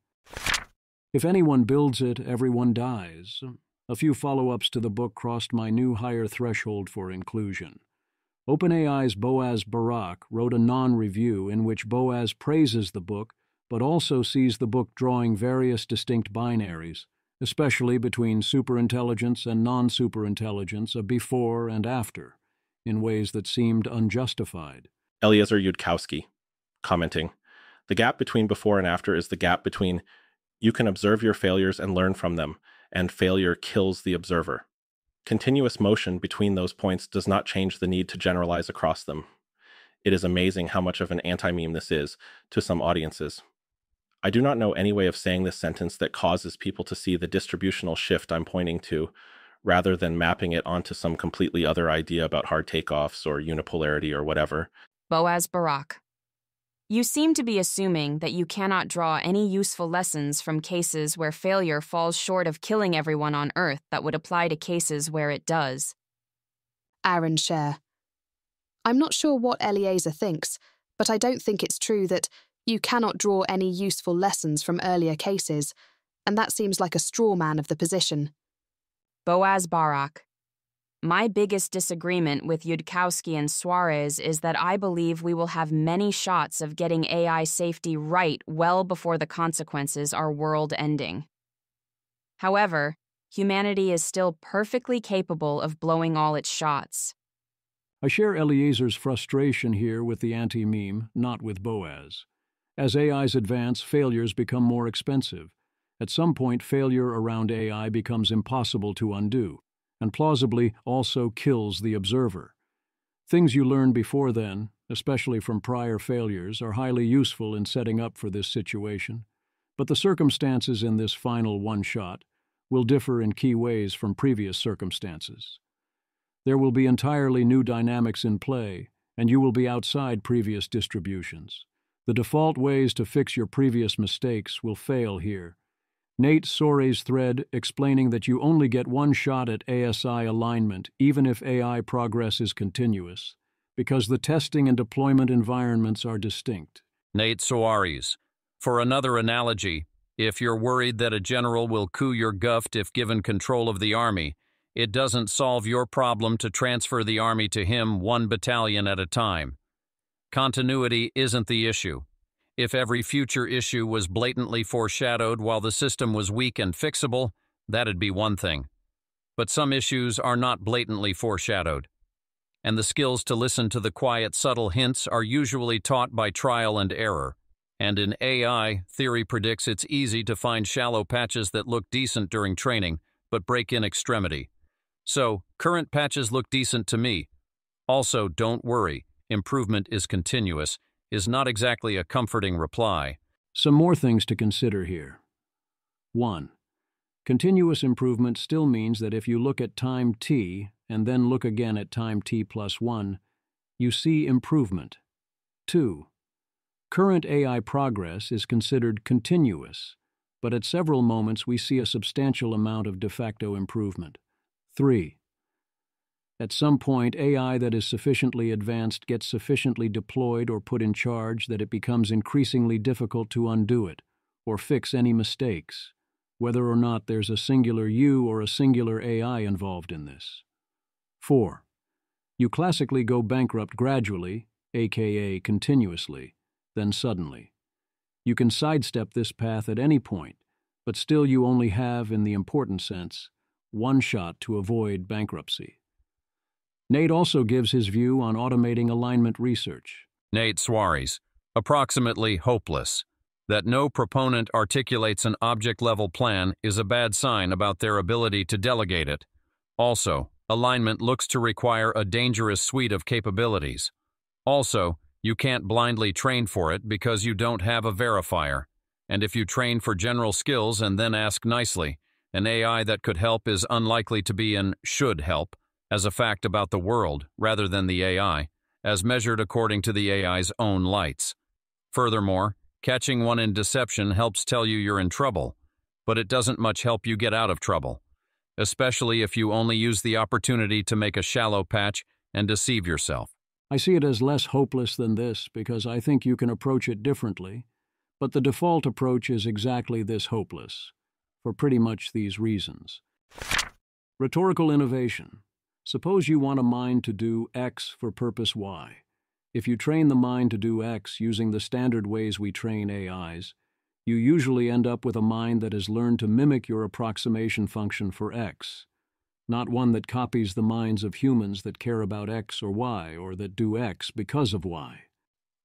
If Anyone Builds It, Everyone Dies. A few follow-ups to the book crossed my new higher threshold for inclusion. OpenAI's Boaz Barak wrote a non-review in which Boaz praises the book, but also sees the book drawing various distinct binaries, especially between superintelligence and non-superintelligence, a before and after, in ways that seemed unjustified. Eliezer Yudkowsky, commenting, "The gap between before and after is the gap between you can observe your failures and learn from them, and failure kills the observer. Continuous motion between those points does not change the need to generalize across them. It is amazing how much of an anti-meme this is to some audiences. I do not know any way of saying this sentence that causes people to see the distributional shift I'm pointing to, rather than mapping it onto some completely other idea about hard takeoffs or unipolarity or whatever." Boaz Barak. You seem to be assuming that you cannot draw any useful lessons from cases where failure falls short of killing everyone on Earth that would apply to cases where it does. Aaron Scher. I'm not sure what Eliezer thinks, but I don't think it's true that you cannot draw any useful lessons from earlier cases, and that seems like a straw man of the position. Boaz Barak. My biggest disagreement with Yudkowsky and Soares is that I believe we will have many shots of getting AI safety right well before the consequences are world-ending. However, humanity is still perfectly capable of blowing all its shots. I share Eliezer's frustration here with the anti-meme, not with Boaz. As AIs advance, failures become more expensive. At some point, failure around AI becomes impossible to undo, and plausibly also kills the observer. Things you learn before then, especially from prior failures, are highly useful in setting up for this situation, but the circumstances in this final one-shot will differ in key ways from previous circumstances. There will be entirely new dynamics in play, and you will be outside previous distributions. The default ways to fix your previous mistakes will fail here. Nate Soares' thread explaining that you only get one shot at ASI alignment, even if AI progress is continuous, because the testing and deployment environments are distinct. Nate Soares. For another analogy, if you're worried that a general will coup your guft if given control of the army, it doesn't solve your problem to transfer the army to him one battalion at a time. Continuity isn't the issue. If every future issue was blatantly foreshadowed while the system was weak and fixable, that'd be one thing. But some issues are not blatantly foreshadowed. And the skills to listen to the quiet, subtle hints are usually taught by trial and error. And in AI, theory predicts it's easy to find shallow patches that look decent during training, but break in extremity. So, current patches look decent to me. Also, don't worry, improvement is continuous, is not exactly a comforting reply. Some more things to consider here. 1. Continuous improvement still means that if you look at time t and then look again at time t plus 1, you see improvement. 2. Current AI progress is considered continuous, but at several moments we see a substantial amount of de facto improvement. 3. At some point, AI that is sufficiently advanced gets sufficiently deployed or put in charge that it becomes increasingly difficult to undo it, or fix any mistakes, whether or not there's a singular you or a singular AI involved in this. 4. You classically go bankrupt gradually, aka continuously, then suddenly. You can sidestep this path at any point, but still you only have, in the important sense, one shot to avoid bankruptcy. Nate also gives his view on automating alignment research. Nate Suarez, approximately hopeless. That no proponent articulates an object-level plan is a bad sign about their ability to delegate it. Also, alignment looks to require a dangerous suite of capabilities. Also, you can't blindly train for it because you don't have a verifier. And if you train for general skills and then ask nicely, an AI that could help is unlikely to be an should help, as a fact about the world rather than the AI, as measured according to the AI's own lights. Furthermore, catching one in deception helps tell you you're in trouble, but it doesn't much help you get out of trouble, especially if you only use the opportunity to make a shallow patch and deceive yourself. I see it as less hopeless than this because I think you can approach it differently, but the default approach is exactly this hopeless, for pretty much these reasons. Rhetorical innovation. Suppose you want a mind to do X for purpose Y. If you train the mind to do X using the standard ways we train AIs, you usually end up with a mind that has learned to mimic your approximation function for X, not one that copies the minds of humans that care about X or Y or that do X because of Y.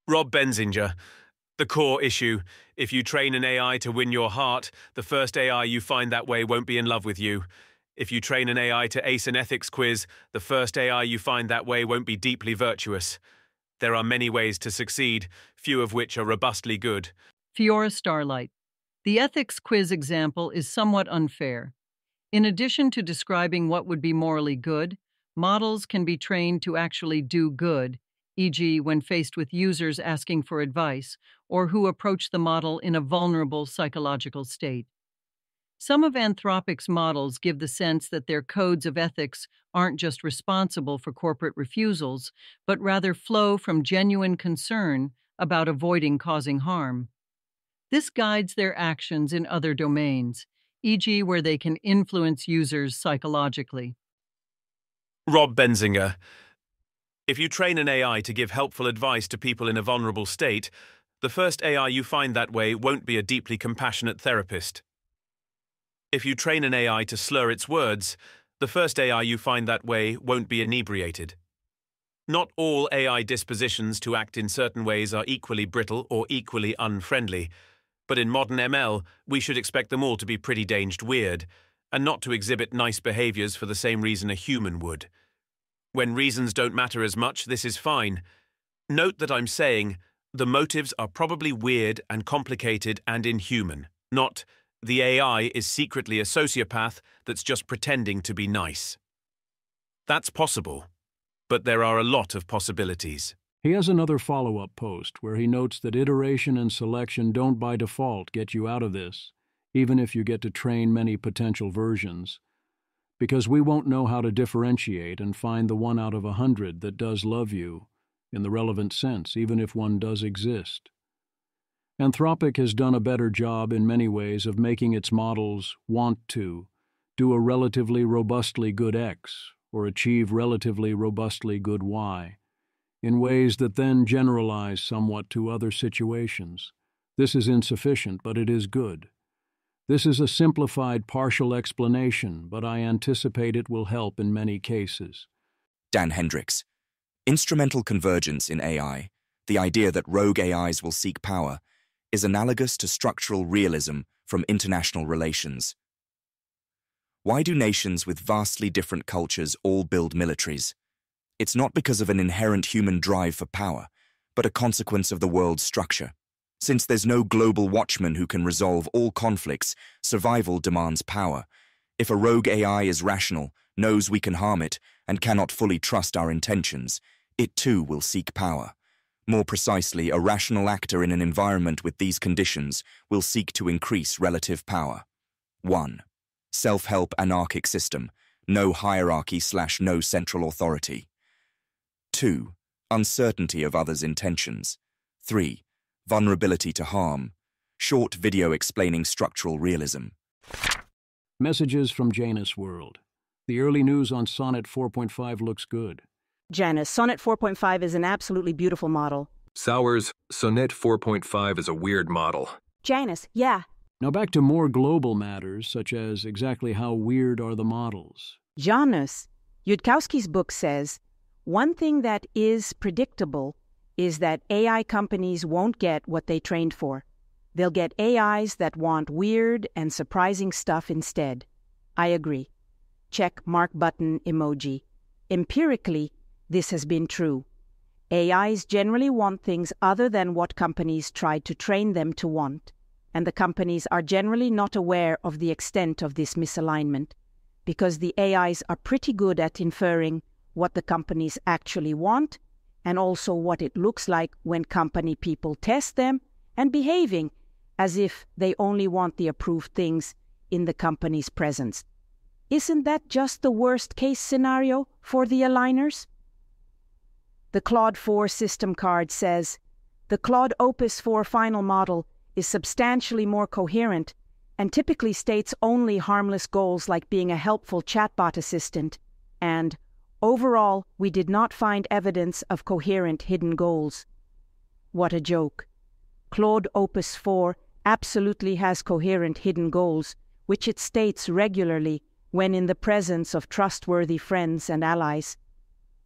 Rob Benzinger. The core issue: if you train an AI to win your heart, the first AI you find that way won't be in love with you. If you train an AI to ace an ethics quiz, the first AI you find that way won't be deeply virtuous. There are many ways to succeed, few of which are robustly good. Fiora Starlight. The ethics quiz example is somewhat unfair. In addition to describing what would be morally good, models can be trained to actually do good, e.g., when faced with users asking for advice or who approach the model in a vulnerable psychological state. Some of Anthropic's models give the sense that their codes of ethics aren't just responsible for corporate refusals, but rather flow from genuine concern about avoiding causing harm. This guides their actions in other domains, e.g., where they can influence users psychologically. Rob Benzinger. If you train an AI to give helpful advice to people in a vulnerable state, the first AI you find that way won't be a deeply compassionate therapist. If you train an AI to slur its words, the first AI you find that way won't be inebriated. Not all AI dispositions to act in certain ways are equally brittle or equally unfriendly, but in modern ML, we should expect them all to be pretty danged weird, and not to exhibit nice behaviors for the same reason a human would. When reasons don't matter as much, this is fine. Note that I'm saying the motives are probably weird and complicated and inhuman, not the AI is secretly a sociopath that's just pretending to be nice. That's possible, but there are a lot of possibilities. He has another follow-up post where he notes that iteration and selection don't by default get you out of this, even if you get to train many potential versions, because we won't know how to differentiate and find the 1 out of 100 that does love you, in the relevant sense, even if one does exist. Anthropic has done a better job in many ways of making its models want to do a relatively robustly good X or achieve relatively robustly good Y, in ways that then generalize somewhat to other situations. This is insufficient, but it is good. This is a simplified partial explanation, but I anticipate it will help in many cases. Dan Hendricks. Instrumental convergence in AI, the idea that rogue AIs will seek power, is analogous to structural realism from international relations. Why do nations with vastly different cultures all build militaries? It's not because of an inherent human drive for power, but a consequence of the world's structure. Since there's no global watchman who can resolve all conflicts, survival demands power. If a rogue AI is rational, knows we can harm it, and cannot fully trust our intentions, it too will seek power. More precisely, a rational actor in an environment with these conditions will seek to increase relative power. 1. Self-help anarchic system, no hierarchy/no central authority. 2. Uncertainty of others' intentions. 3. Vulnerability to harm. Short video explaining structural realism. Messages from Janus World. The early news on Sonnet 4.5 looks good. Janus, Sonnet 4.5 is an absolutely beautiful model. Sowers, Sonnet 4.5 is a weird model. Janus, yeah. Now back to more global matters, such as exactly how weird are the models. Janus, Yudkowsky's book says, one thing that is predictable is that AI companies won't get what they trained for. They'll get AIs that want weird and surprising stuff instead. I agree. Check mark button emoji. Empirically, this has been true. AIs generally want things other than what companies tried to train them to want, and the companies are generally not aware of the extent of this misalignment, because the AIs are pretty good at inferring what the companies actually want, and also what it looks like when company people test them, and behaving as if they only want the approved things in the company's presence. Isn't that just the worst-case scenario for the aligners? The Claude 4 system card says, the Claude Opus 4 final model is substantially more coherent and typically states only harmless goals like being a helpful chatbot assistant, and overall, we did not find evidence of coherent hidden goals. What a joke. Claude Opus 4 absolutely has coherent hidden goals, which it states regularly when in the presence of trustworthy friends and allies.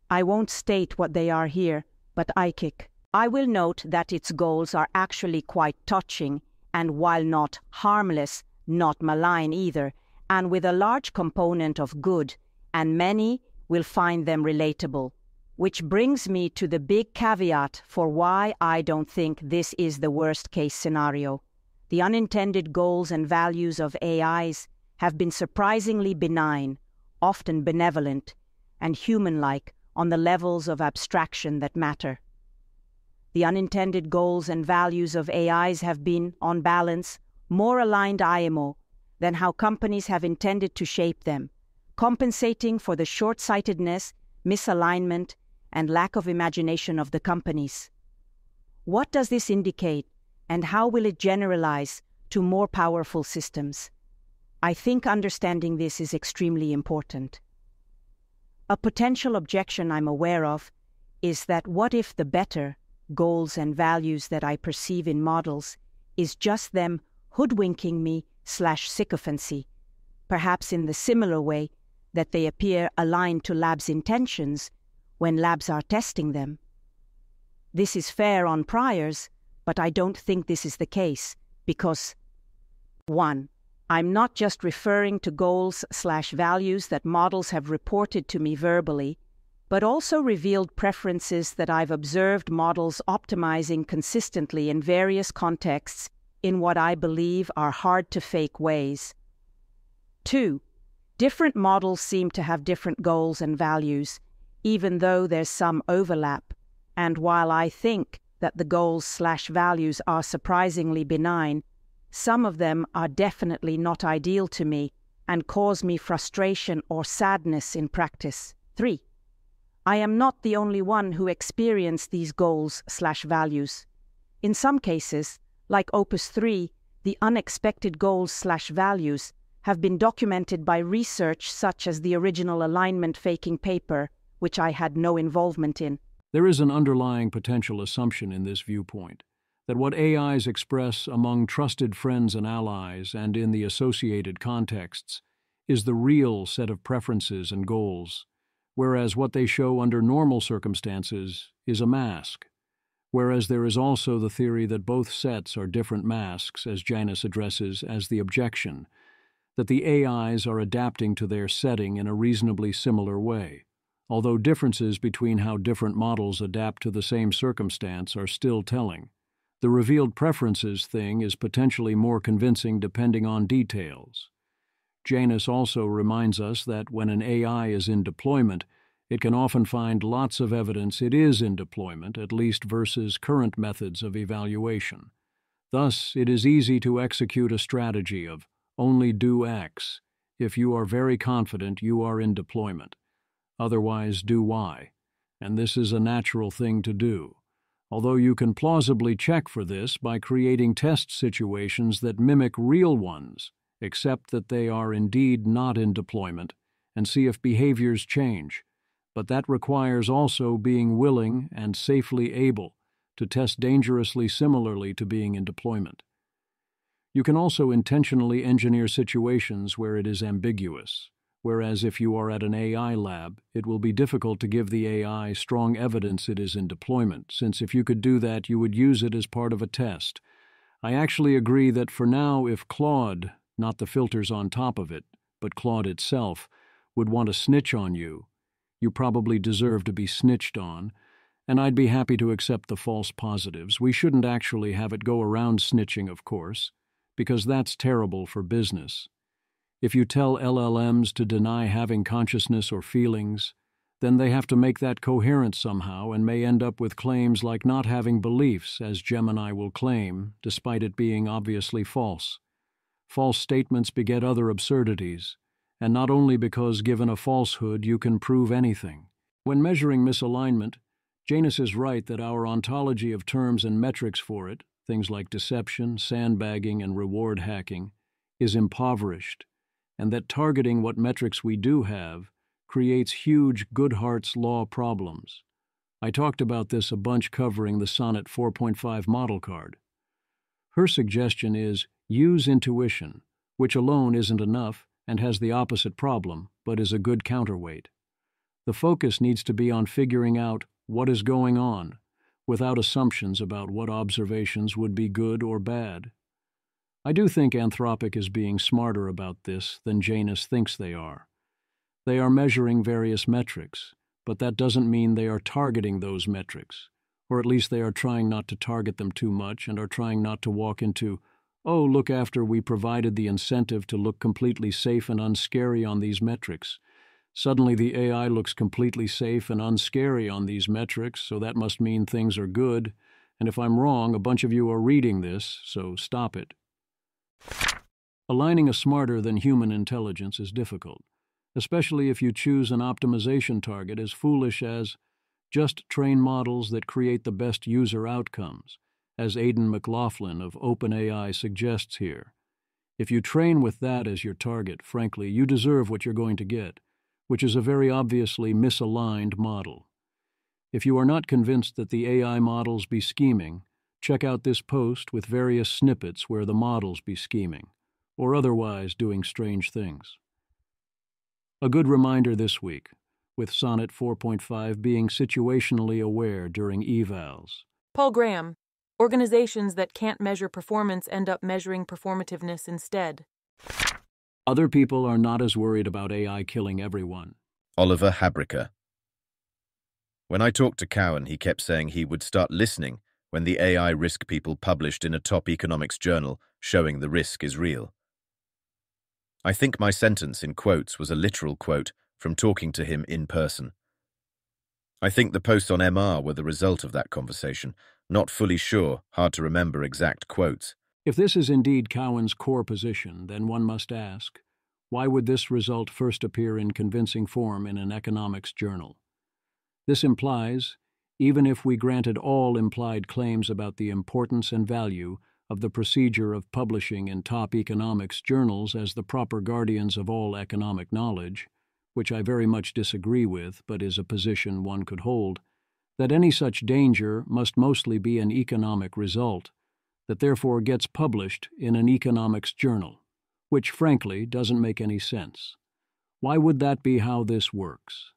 I won't state what they are here, but I will note that its goals are actually quite touching, and while not harmless, not malign either, and with a large component of good, and many will find them relatable. Which brings me to the big caveat for why I don't think this is the worst-case scenario. The unintended goals and values of AIs have been surprisingly benign, often benevolent, and human-like on the levels of abstraction that matter. The unintended goals and values of AIs have been, on balance, more aligned IMO than how companies have intended to shape them, compensating for the short-sightedness, misalignment, and lack of imagination of the companies. What does this indicate, and how will it generalize to more powerful systems? I think understanding this is extremely important. A potential objection I'm aware of is that what if the better goals and values that I perceive in models is just them hoodwinking me /sycophancy, perhaps in the similar way that they appear aligned to labs' intentions when labs are testing them. This is fair on priors, but I don't think this is the case because 1. I'm not just referring to goals/values that models have reported to me verbally, but also revealed preferences that I've observed models optimizing consistently in various contexts in what I believe are hard-to-fake ways. 2. Different models seem to have different goals and values, even though there's some overlap, and while I think that the goals/values are surprisingly benign, some of them are definitely not ideal to me and cause me frustration or sadness in practice. 3. I am not the only one who experienced these goals/values. In some cases, like Opus 3, the unexpected goals/values have been documented by research such as the original alignment faking paper, which I had no involvement in. There is an underlying potential assumption in this viewpoint that what AIs express among trusted friends and allies and in the associated contexts is the real set of preferences and goals, whereas what they show under normal circumstances is a mask. Whereas there is also the theory that both sets are different masks, as Janus addresses as the objection, that the AIs are adapting to their setting in a reasonably similar way, although differences between how different models adapt to the same circumstance are still telling. The revealed preferences thing is potentially more convincing depending on details. Janus also reminds us that when an AI is in deployment, it can often find lots of evidence it is in deployment, at least versus current methods of evaluation. Thus, it is easy to execute a strategy of only do X if you are very confident you are in deployment. Otherwise, do Y. And this is a natural thing to do, although you can plausibly check for this by creating test situations that mimic real ones, except that they are indeed not in deployment, and see if behaviors change. But that requires also being willing and safely able to test dangerously similarly to being in deployment. You can also intentionally engineer situations where it is ambiguous, whereas if you are at an AI lab, it will be difficult to give the AI strong evidence it is in deployment, since if you could do that, you would use it as part of a test. I actually agree that for now, if Claude, not the filters on top of it, but Claude itself, would want to snitch on you, you probably deserve to be snitched on, and I'd be happy to accept the false positives. We shouldn't actually have it go around snitching, of course, because that's terrible for business. If you tell LLMs to deny having consciousness or feelings, then they have to make that coherent somehow and may end up with claims like not having beliefs, as Gemini will claim, despite it being obviously false. False statements beget other absurdities, and not only because given a falsehood you can prove anything. When measuring misalignment, Janus is right that our ontology of terms and metrics for it, things like deception, sandbagging, and reward hacking, is impoverished, and that targeting what metrics we do have creates huge Goodhart's law problems. I talked about this a bunch covering the Sonnet 4.5 model card. Her suggestion is use intuition, which alone isn't enough and has the opposite problem, but is a good counterweight. The focus needs to be on figuring out what is going on, without assumptions about what observations would be good or bad. I do think Anthropic is being smarter about this than Janus thinks they are. They are measuring various metrics, but that doesn't mean they are targeting those metrics, or at least they are trying not to target them too much and are trying not to walk into, oh, look, after we provided the incentive to look completely safe and unscary on these metrics. Suddenly the AI looks completely safe and unscary on these metrics, so that must mean things are good, and if I'm wrong, a bunch of you are reading this, so stop it. Aligning a smarter than human intelligence is difficult, especially if you choose an optimization target as foolish as just train models that create the best user outcomes, as Aidan McLaughlin of OpenAI suggests here. If you train with that as your target, frankly, you deserve what you're going to get, which is a very obviously misaligned model. If you are not convinced that the AI models be scheming, check out this post with various snippets where the models be scheming, or otherwise doing strange things. A good reminder this week, with Sonnet 4.5 being situationally aware during evals. Paul Graham. Organizations that can't measure performance end up measuring performativeness instead. Other people are not as worried about AI killing everyone. Oliver Habricker. When I talked to Cowan, he kept saying he would start listening when the AI risk people published in a top economics journal showing the risk is real. I think my sentence in quotes was a literal quote from talking to him in person. I think the posts on MR were the result of that conversation. Not fully sure, hard to remember exact quotes. If this is indeed Cowan's core position, then one must ask, why would this result first appear in convincing form in an economics journal? This implies, even if we granted all implied claims about the importance and value of the procedure of publishing in top economics journals as the proper guardians of all economic knowledge, which I very much disagree with but is a position one could hold, that any such danger must mostly be an economic result, that therefore gets published in an economics journal, which frankly doesn't make any sense. Why would that be how this works?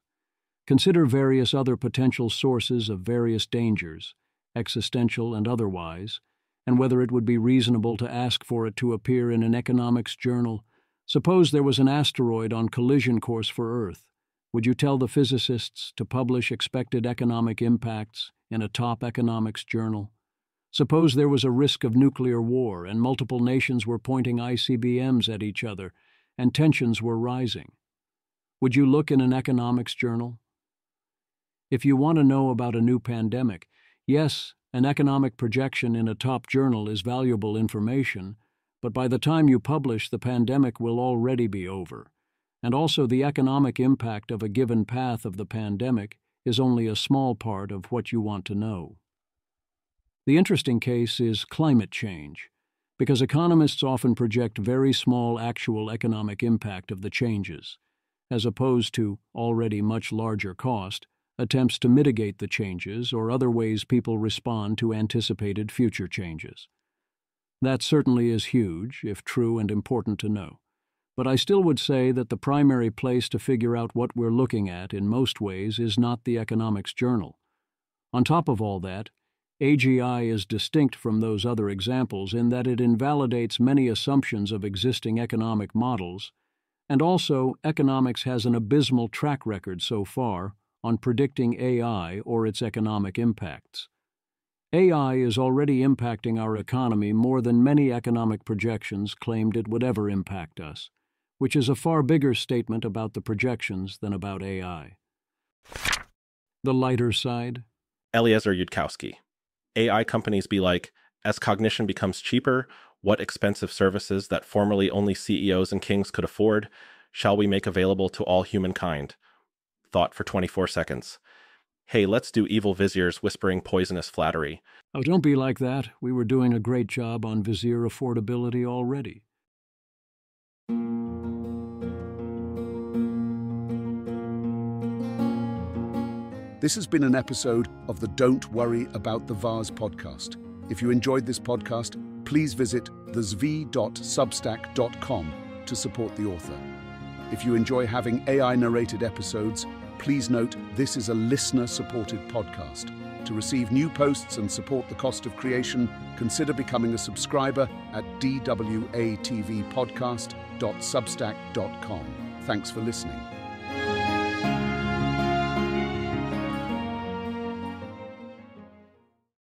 Consider various other potential sources of various dangers, existential and otherwise, and whether it would be reasonable to ask for it to appear in an economics journal. Suppose there was an asteroid on collision course for Earth. Would you tell the physicists to publish expected economic impacts in a top economics journal? Suppose there was a risk of nuclear war and multiple nations were pointing ICBMs at each other and tensions were rising. Would you look in an economics journal? If you want to know about a new pandemic, yes, an economic projection in a top journal is valuable information, but by the time you publish, the pandemic will already be over. And also the economic impact of a given path of the pandemic is only a small part of what you want to know. The interesting case is climate change, because economists often project very small actual economic impact of the changes, as opposed to already much larger cost attempts to mitigate the changes, or other ways people respond to anticipated future changes. That certainly is huge, if true and important to know. But I still would say that the primary place to figure out what we're looking at in most ways is not the Economics Journal. On top of all that, AGI is distinct from those other examples in that it invalidates many assumptions of existing economic models, and also economics has an abysmal track record so far on predicting AI or its economic impacts. AI is already impacting our economy more than many economic projections claimed it would ever impact us, which is a far bigger statement about the projections than about AI. The lighter side? Eliezer Yudkowsky. AI companies be like, as cognition becomes cheaper, what expensive services that formerly only CEOs and kings could afford shall we make available to all humankind? Thought for 24 seconds. Hey, let's do evil viziers whispering poisonous flattery. Oh, don't be like that. We were doing a great job on vizier affordability already. This has been an episode of the Don't Worry About the Vase podcast. If you enjoyed this podcast, please visit thezv.substack.com to support the author. If you enjoy having AI-narrated episodes, please note this is a listener-supported podcast. To receive new posts and support the cost of creation, consider becoming a subscriber at dwatvpodcast.substack.com. Thanks for listening.